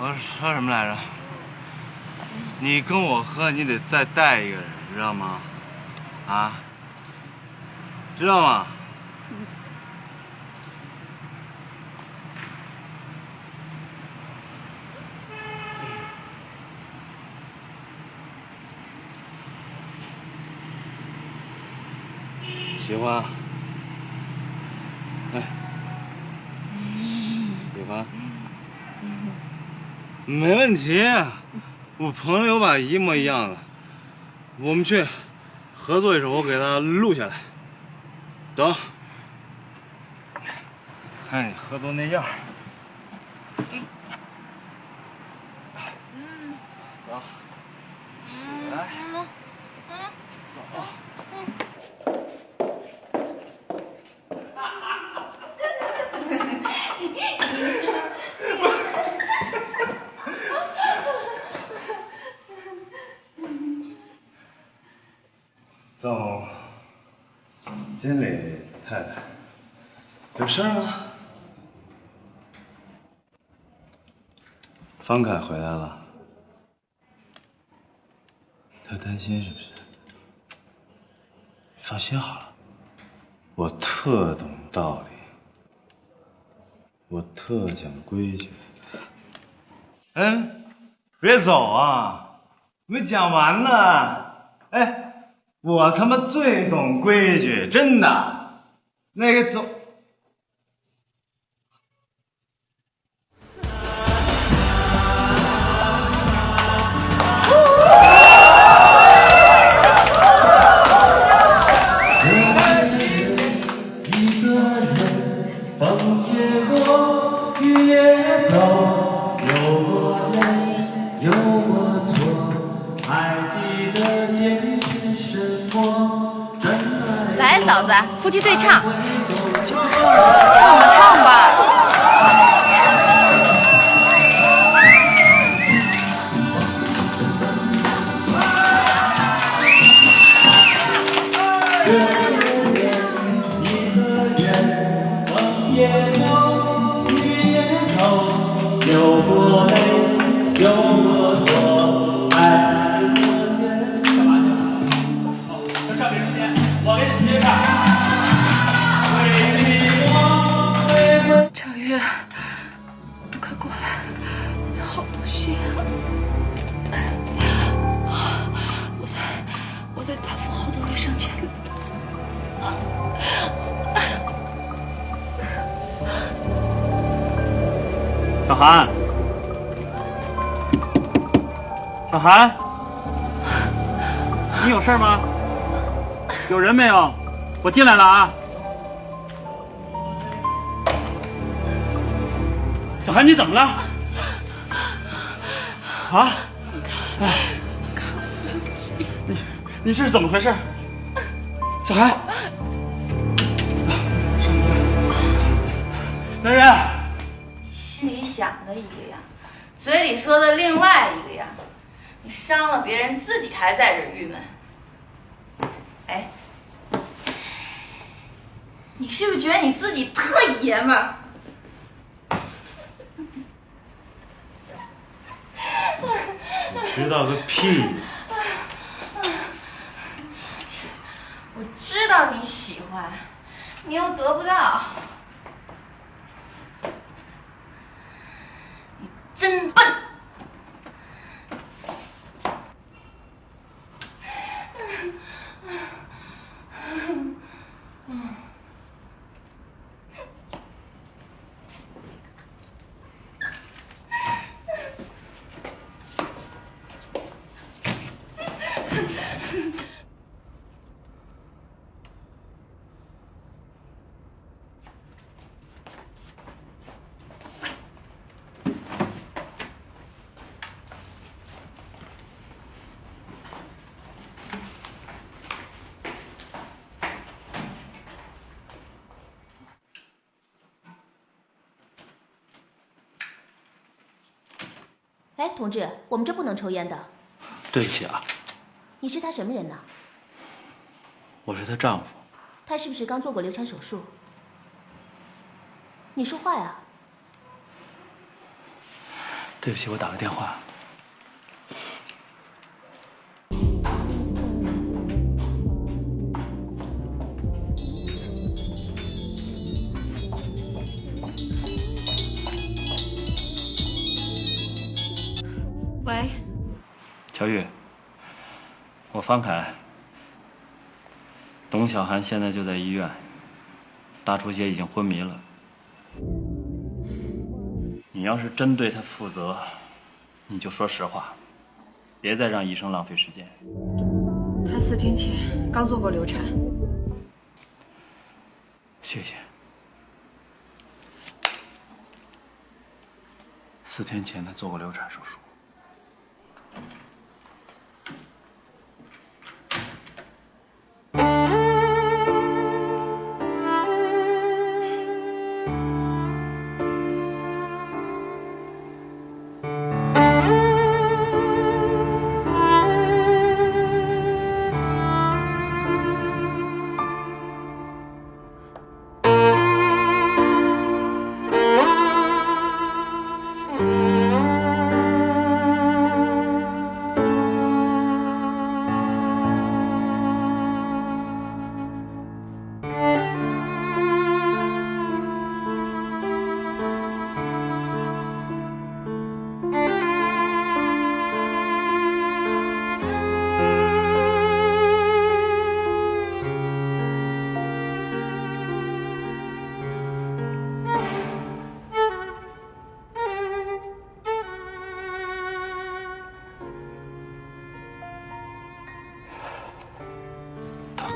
我说什么来着？你跟我喝，你得再带一个人，知道吗？啊？知道吗？喜欢？哎，喜欢？没问题，我朋友有把一模一样的，我们去合作一首，我给他录下来。走，看你喝都那样。走，起来。总经理太太，有事吗？方凯回来了，他担心是不是？放心好了，我特懂道理，我特讲规矩。别走啊，没讲完呢。哎。我他妈最懂规矩，真的。那个走。一个人，风也过，雨也走，有我累，有我错，还记得坚持生活。来，嫂子，夫妻对唱。就不唱了，唱吧。一个人，风也有，雨也透，有我累，有我错，才昨天。干嘛去？上别人间，我给你接上。小月，你快过来，好多血啊！我在大富豪的卫生间里。小韩，小韩，你有事吗？有人没有？我进来了啊！小韩，你怎么了？啊？你这是怎么回事？小韩，来人！心里想的一个样，嘴里说的另外一个样，你伤了别人，自己还在这郁闷。哎，你是不是觉得你自己特爷们儿？你知道个屁！我知道你喜欢，你又得不到，你真笨。哎，同志，我们这不能抽烟的。对不起啊，你是他什么人呢？我是她丈夫。他是不是刚做过流产手术？你说话呀！对不起，我打个电话。喂，乔玉，我方凯，董小涵现在就在医院，大出血已经昏迷了。你要是真对他负责，你就说实话，别再让医生浪费时间。他4天前刚做过流产。谢谢。4天前他做过流产手术。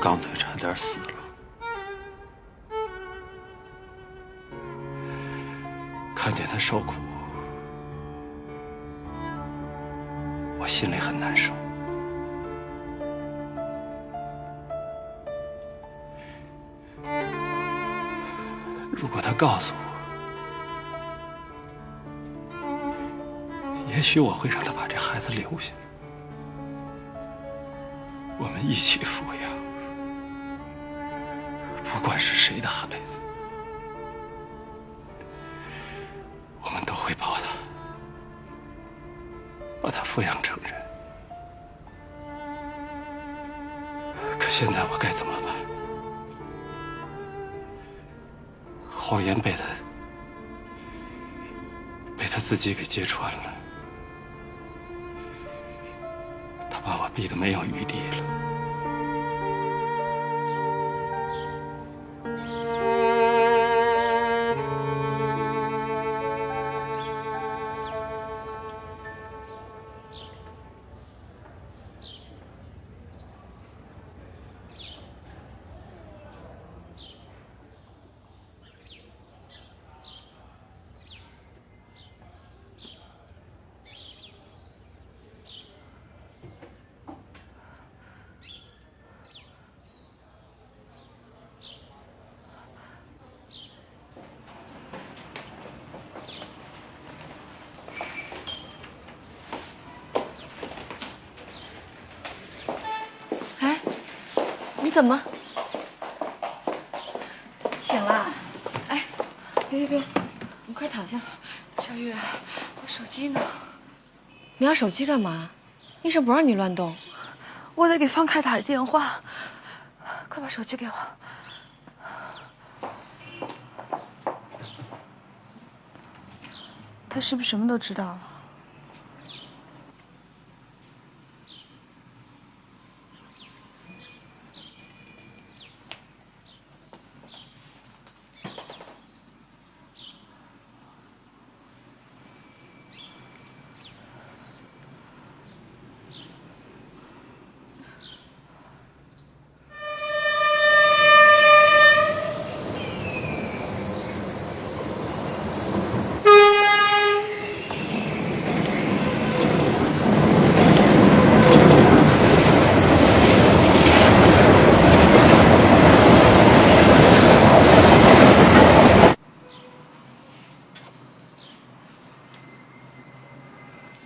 刚才差点死了，看见他受苦，我心里很难受。如果他告诉我，也许我会让他把这孩子留下，我们一起抚养。不管是谁的孩子，我们都会抱他，把他抚养成人。可现在我该怎么办？谎言被他自己给揭穿了，他把我逼得没有余地了。你怎么醒了？哎，别，你快躺下。小月，我手机呢？你要手机干嘛？医生不让你乱动。我得给方凯打电话，快把手机给我。他是不是什么都知道了？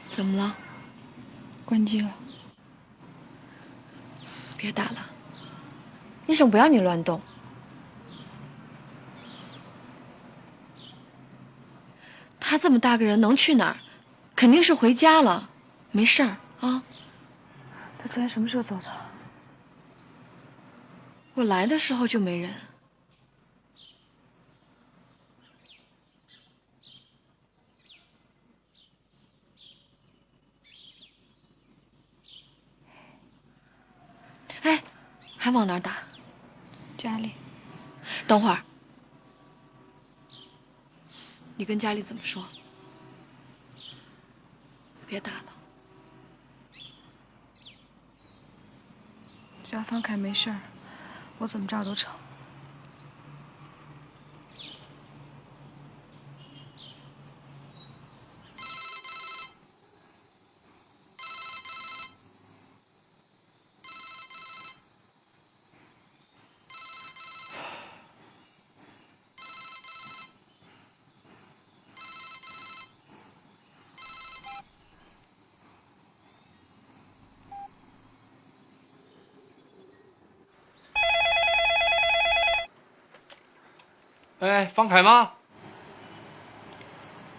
怎么了？关机了。别打了，医生不要你乱动。他这么大个人能去哪儿？肯定是回家了，没事儿啊。他昨天什么时候走的？我来的时候就没人。哎，还往哪儿打？家里。等会儿，你跟家里怎么说？别打了。只要方凯没事儿，我怎么着都成。哎，方凯吗？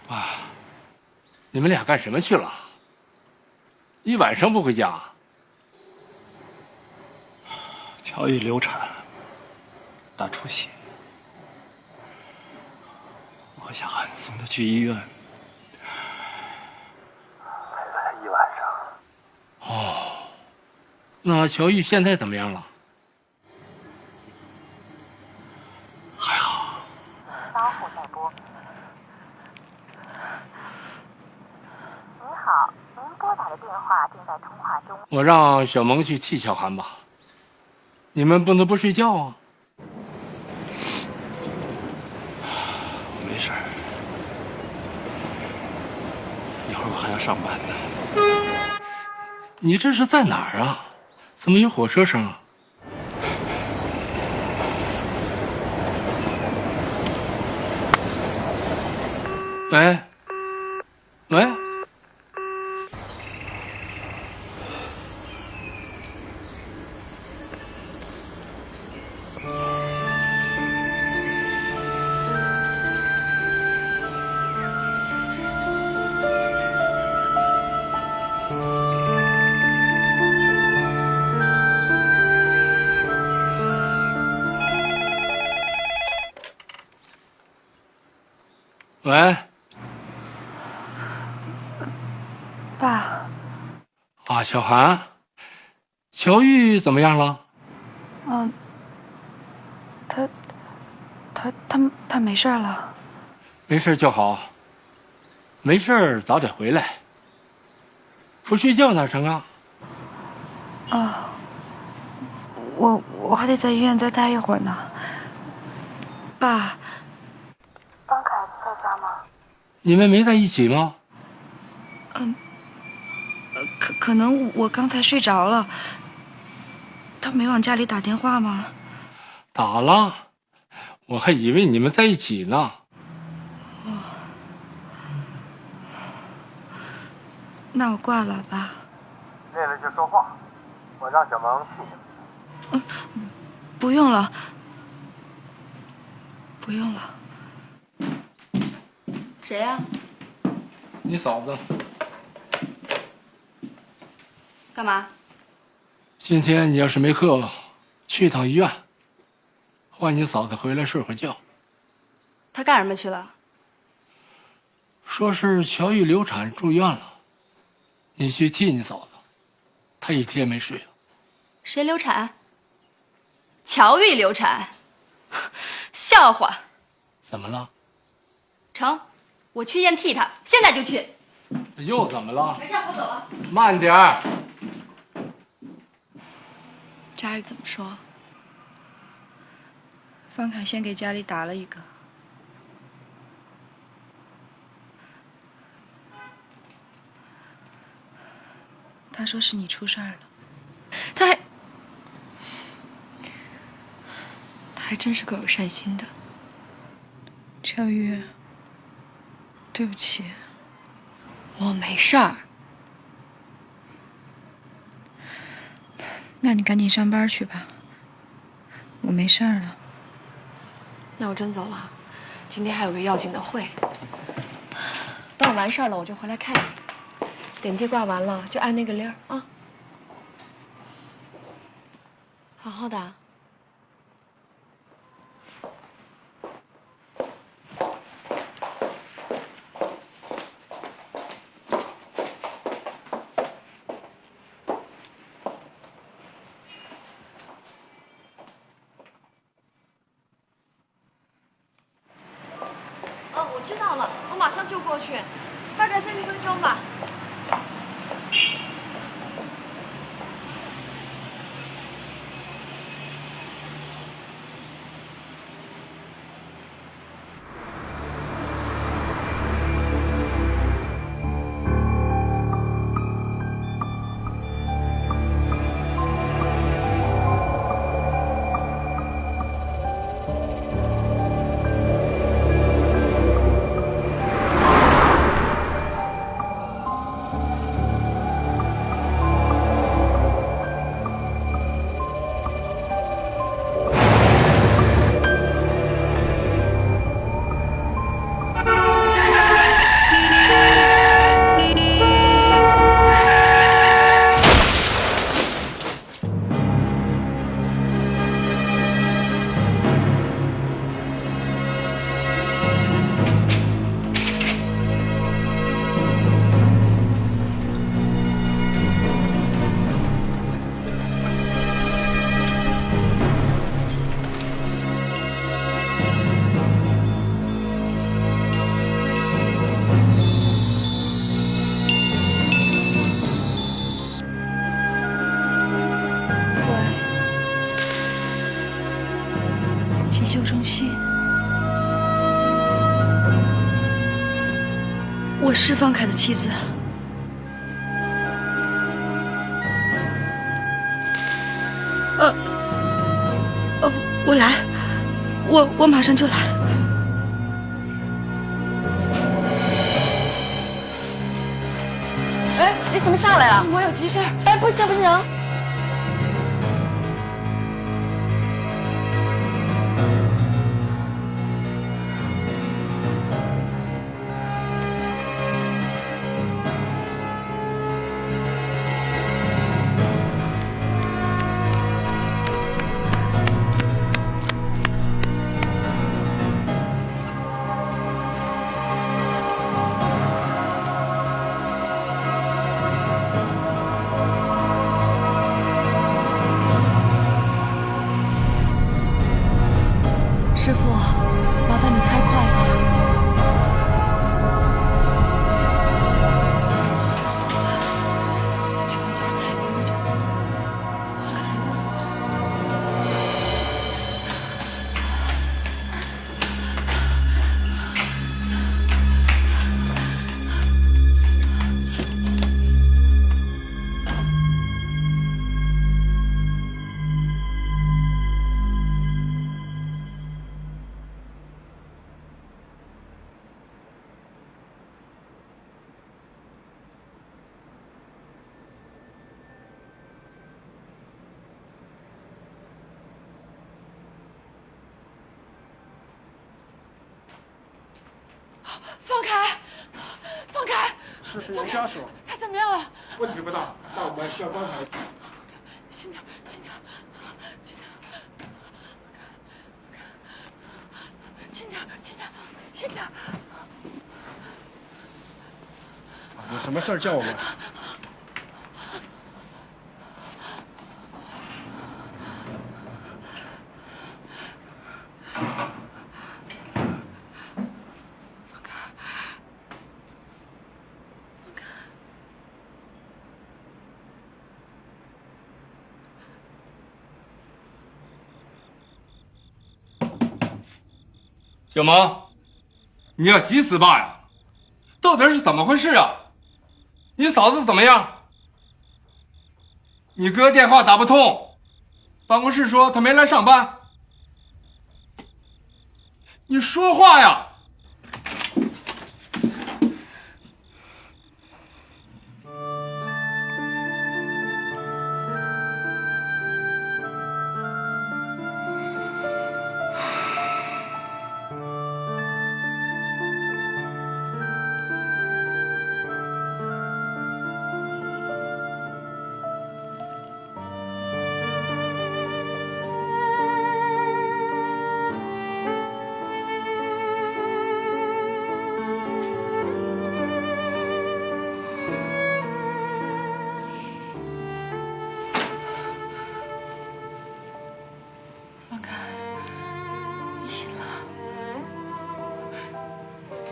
啊，你们俩干什么去了？一晚上不回家？乔玉流产，大出血，我想喊送她去医院，陪了她一晚上。哦，那乔玉现在怎么样了？还好。稍后再拨。你好，您拨打的电话正在通话中。我让小萌去替小韩吧。你们不能不睡觉啊！我没事儿，一会儿我还要上班呢。你这是在哪儿啊？怎么有火车声啊？喂，喂，喂。爸，啊，小韩，乔玉怎么样了？嗯，他没事了。没事就好，没事早点回来。不睡觉哪成啊？啊，我还得在医院再待一会儿呢。爸，方凯在家吗？你们没在一起吗？可能我刚才睡着了。他没往家里打电话吗？打了，我还以为你们在一起呢。那我挂了，爸。累了就说话，我让小萌替你。不用了，不用了。谁呀？你嫂子。干嘛？今天你要是没课，去一趟医院，换你嫂子回来睡会儿觉。他干什么去了？说是乔玉流产住院了，你去替你嫂子，她一天没睡了。谁流产？乔玉流产？笑话！怎么了？成，我去医院替他，现在就去。又怎么了？没事，我走了。慢点儿。家里怎么说？方凯先给家里打了一个。他说是你出事儿了。他还真是个有善心的。乔玉，对不起。我没事儿。那你赶紧上班去吧。我没事儿了。那我真走了，今天还有个要紧的会。等我完事儿了，我就回来看你。点滴挂完了就按那个铃儿啊。好好的。我知道了，我马上就过去，大概30分钟吧。我是方凯的妻子。我来，我马上就来。哎，你怎么上来了？我有急事。哎，不行不行。师傅，麻烦你开快点。方凯，方凯，师傅，家属他怎么样了？问题不大，但我们需要观察。轻点，轻点，轻点，轻点，轻点，轻点。有什么事儿叫我们。小萌，你要急死爸呀？到底是怎么回事啊？你嫂子怎么样？你哥电话打不通，办公室说他没来上班。你说话呀！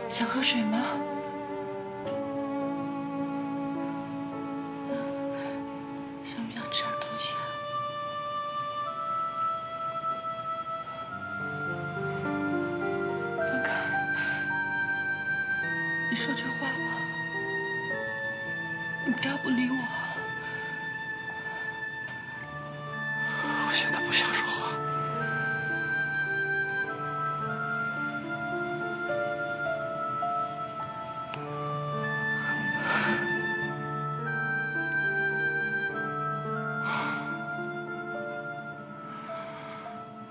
想喝水吗？想不想吃点东西啊？方凯，你说句话吧，你不要不理我。我现在不想说话。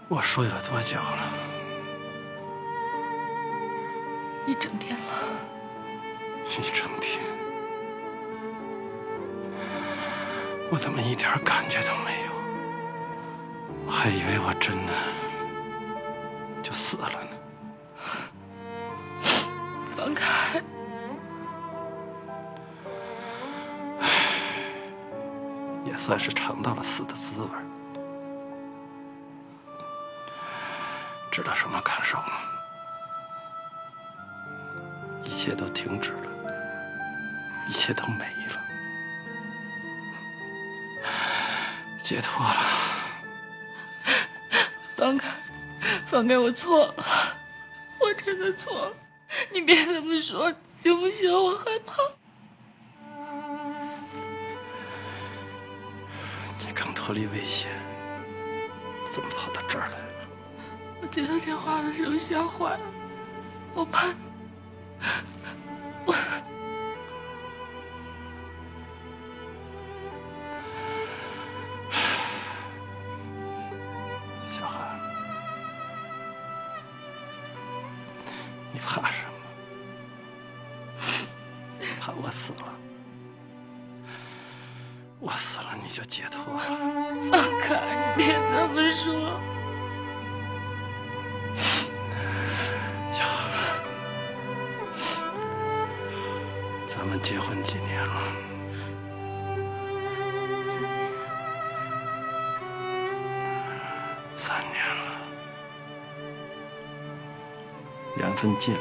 我睡了多久了？一整天了。一整天？我怎么一点感觉都没有？我还以为我真的就死了呢。方凯，也算是尝到了死的滋味。知道什么感受吗？一切都停止了，一切都没了，解脱了。方凯，方凯，我错了，我真的错了，你别这么说。行不行？我害怕。你刚脱离危险，怎么跑到这儿来了？我接到电话的时候吓坏了，我怕你。小韩，你怕什么？怕我死了？我死了你就解脱了？放开，你别这么说。咱们结婚几年了？3年了，缘分尽了。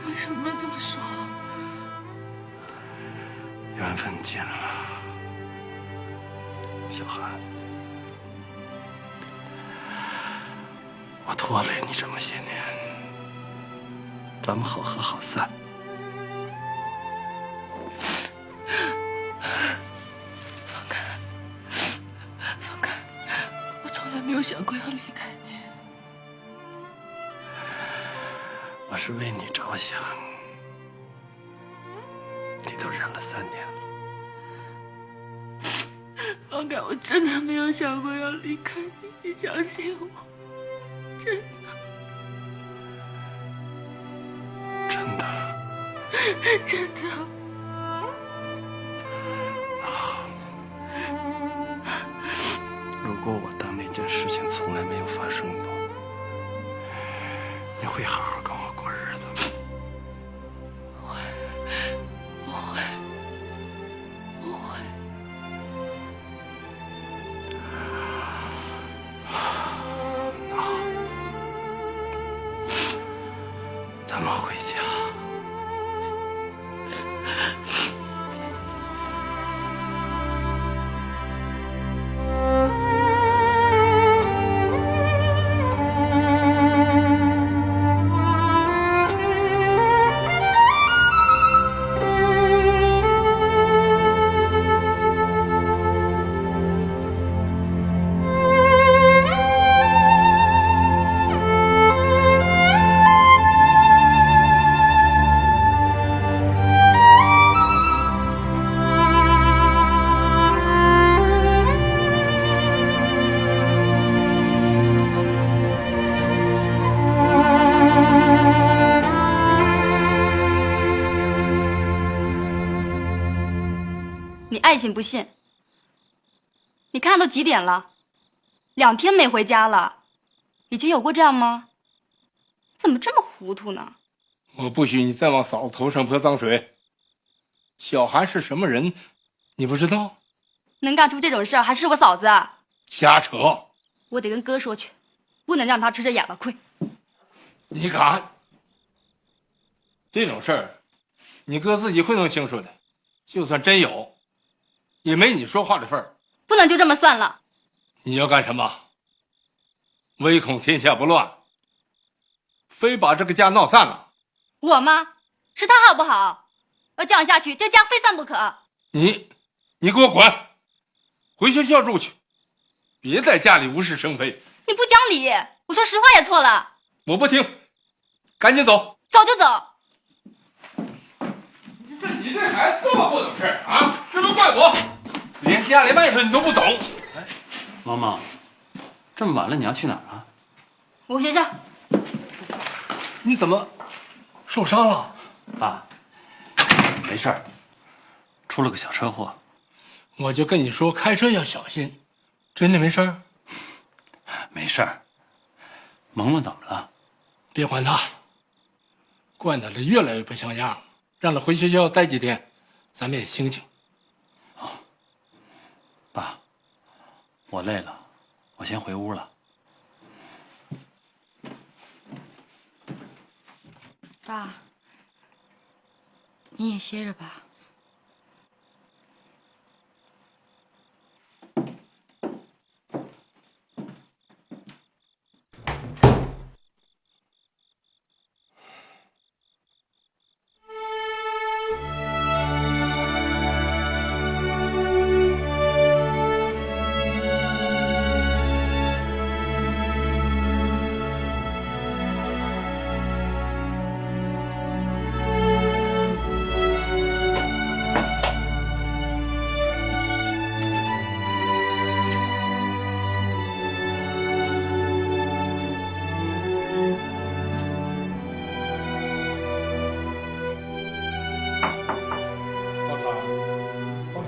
为什么这么说？缘分尽了，小韩，我拖累你这么些年，咱们好合好散。放开，放开！我从来没有想过要离开你。我是为你着想，你都忍了3年了。放开！我真的没有想过要离开你，你相信我，真的。真的？真的。好，如果我当那件事情从来没有发生过，你会好好跟我过日子吗？不会，不会，不会。好，咱们回家。你爱信不信？你看都几点了？2天没回家了，以前有过这样吗？怎么这么糊涂呢？我不许你再往嫂子头上泼脏水。小韩是什么人，你不知道？能干出这种事儿还是我嫂子啊？瞎扯！我得跟哥说去，不能让他吃这哑巴亏。你敢？这种事儿，你哥自己会弄清楚的。就算真有，也没你说话的份儿。不能就这么算了。你要干什么？唯恐天下不乱，非把这个家闹散了。我吗？是他好不好？要这样下去，这家非散不可。你给我滚，回学校住去，别在家里无事生非。你不讲理，我说实话也错了。我不听，赶紧走。走就走。你这孩子这么不懂事啊？这都怪我，连家里外头你都不懂。哎，毛毛，这么晚了你要去哪儿啊？我学校。你怎么受伤了？爸，没事儿，出了个小车祸。我就跟你说，开车要小心。真的没事儿？没事儿。萌萌怎么了？别管他，惯他的越来越不像样，让他回学校待几天，咱们也清静。爸，我累了，我先回屋了。爸，你也歇着吧。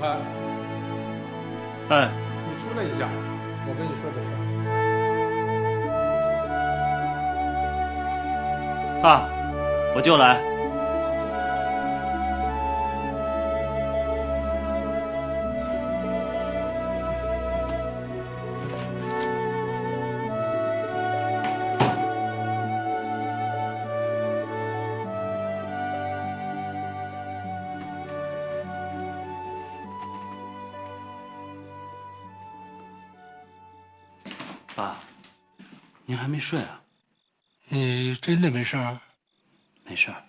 凯，哎，你出来一下，我跟你说个事儿。爸，我就来。爸，您还没睡啊？你真的没事儿？没事儿。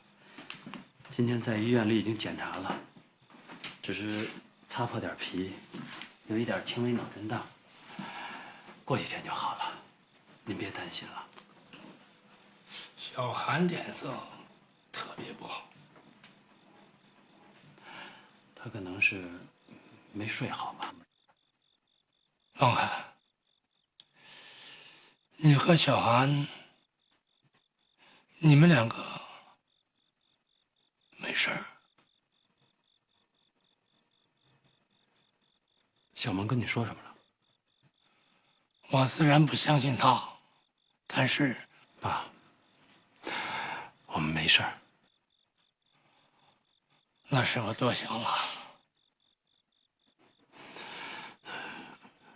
今天在医院里已经检查了，只是擦破点皮，有一点轻微脑震荡，过几天就好了，您别担心了。小韩脸色特别不好，他可能是没睡好吧。王海，你和小韩，你们两个没事儿？小萌跟你说什么了？我虽然不相信他，但是爸，我们没事儿。那是我多想了。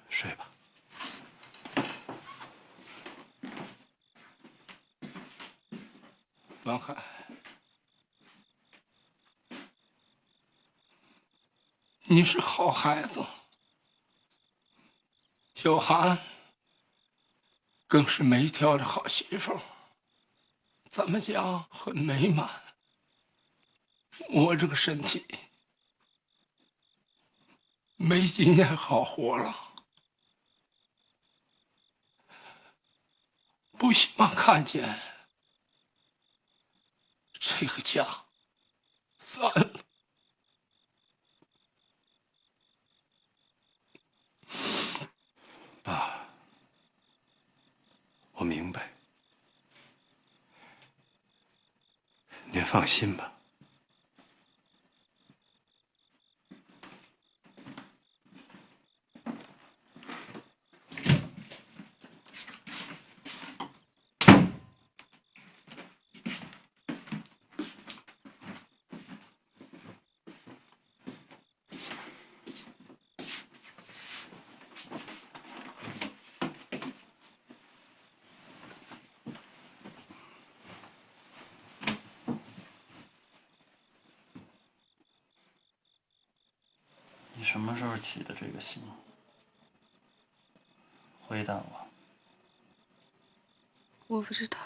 睡吧。王海，你是好孩子，小韩更是没挑的好媳妇，咱们家很美满。我这个身体没几年好活了，不希望看见这个家散了。爸，我明白，您放心吧。你什么时候起的这个心？回答我。我不知道。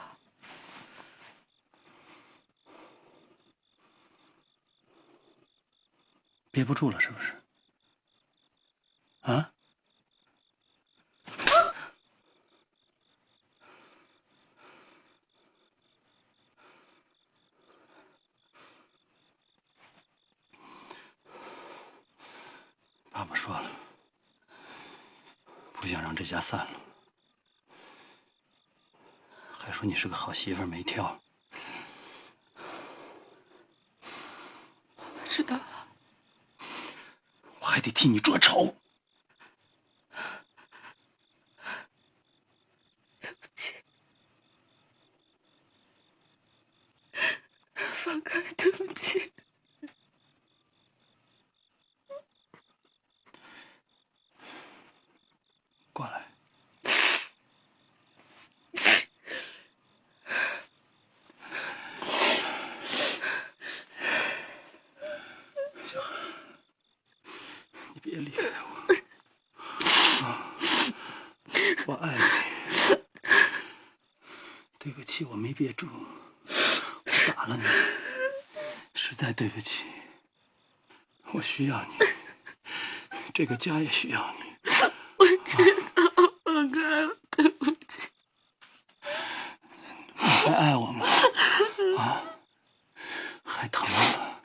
憋不住了是不是？啊？爸爸说了，不想让这家散了，还说你是个好媳妇儿没挑。爸爸知道了，我还得替你捉仇。对不起，放开，对不起。过来。小韩，你别离开我。啊，我爱你。对不起，我没憋住，我打了你，实在对不起。我需要你，这个家也需要你。我知道，放开我，对不起。你还爱我吗？啊，还疼吗？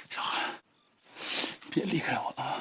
小韩，别离开我啊！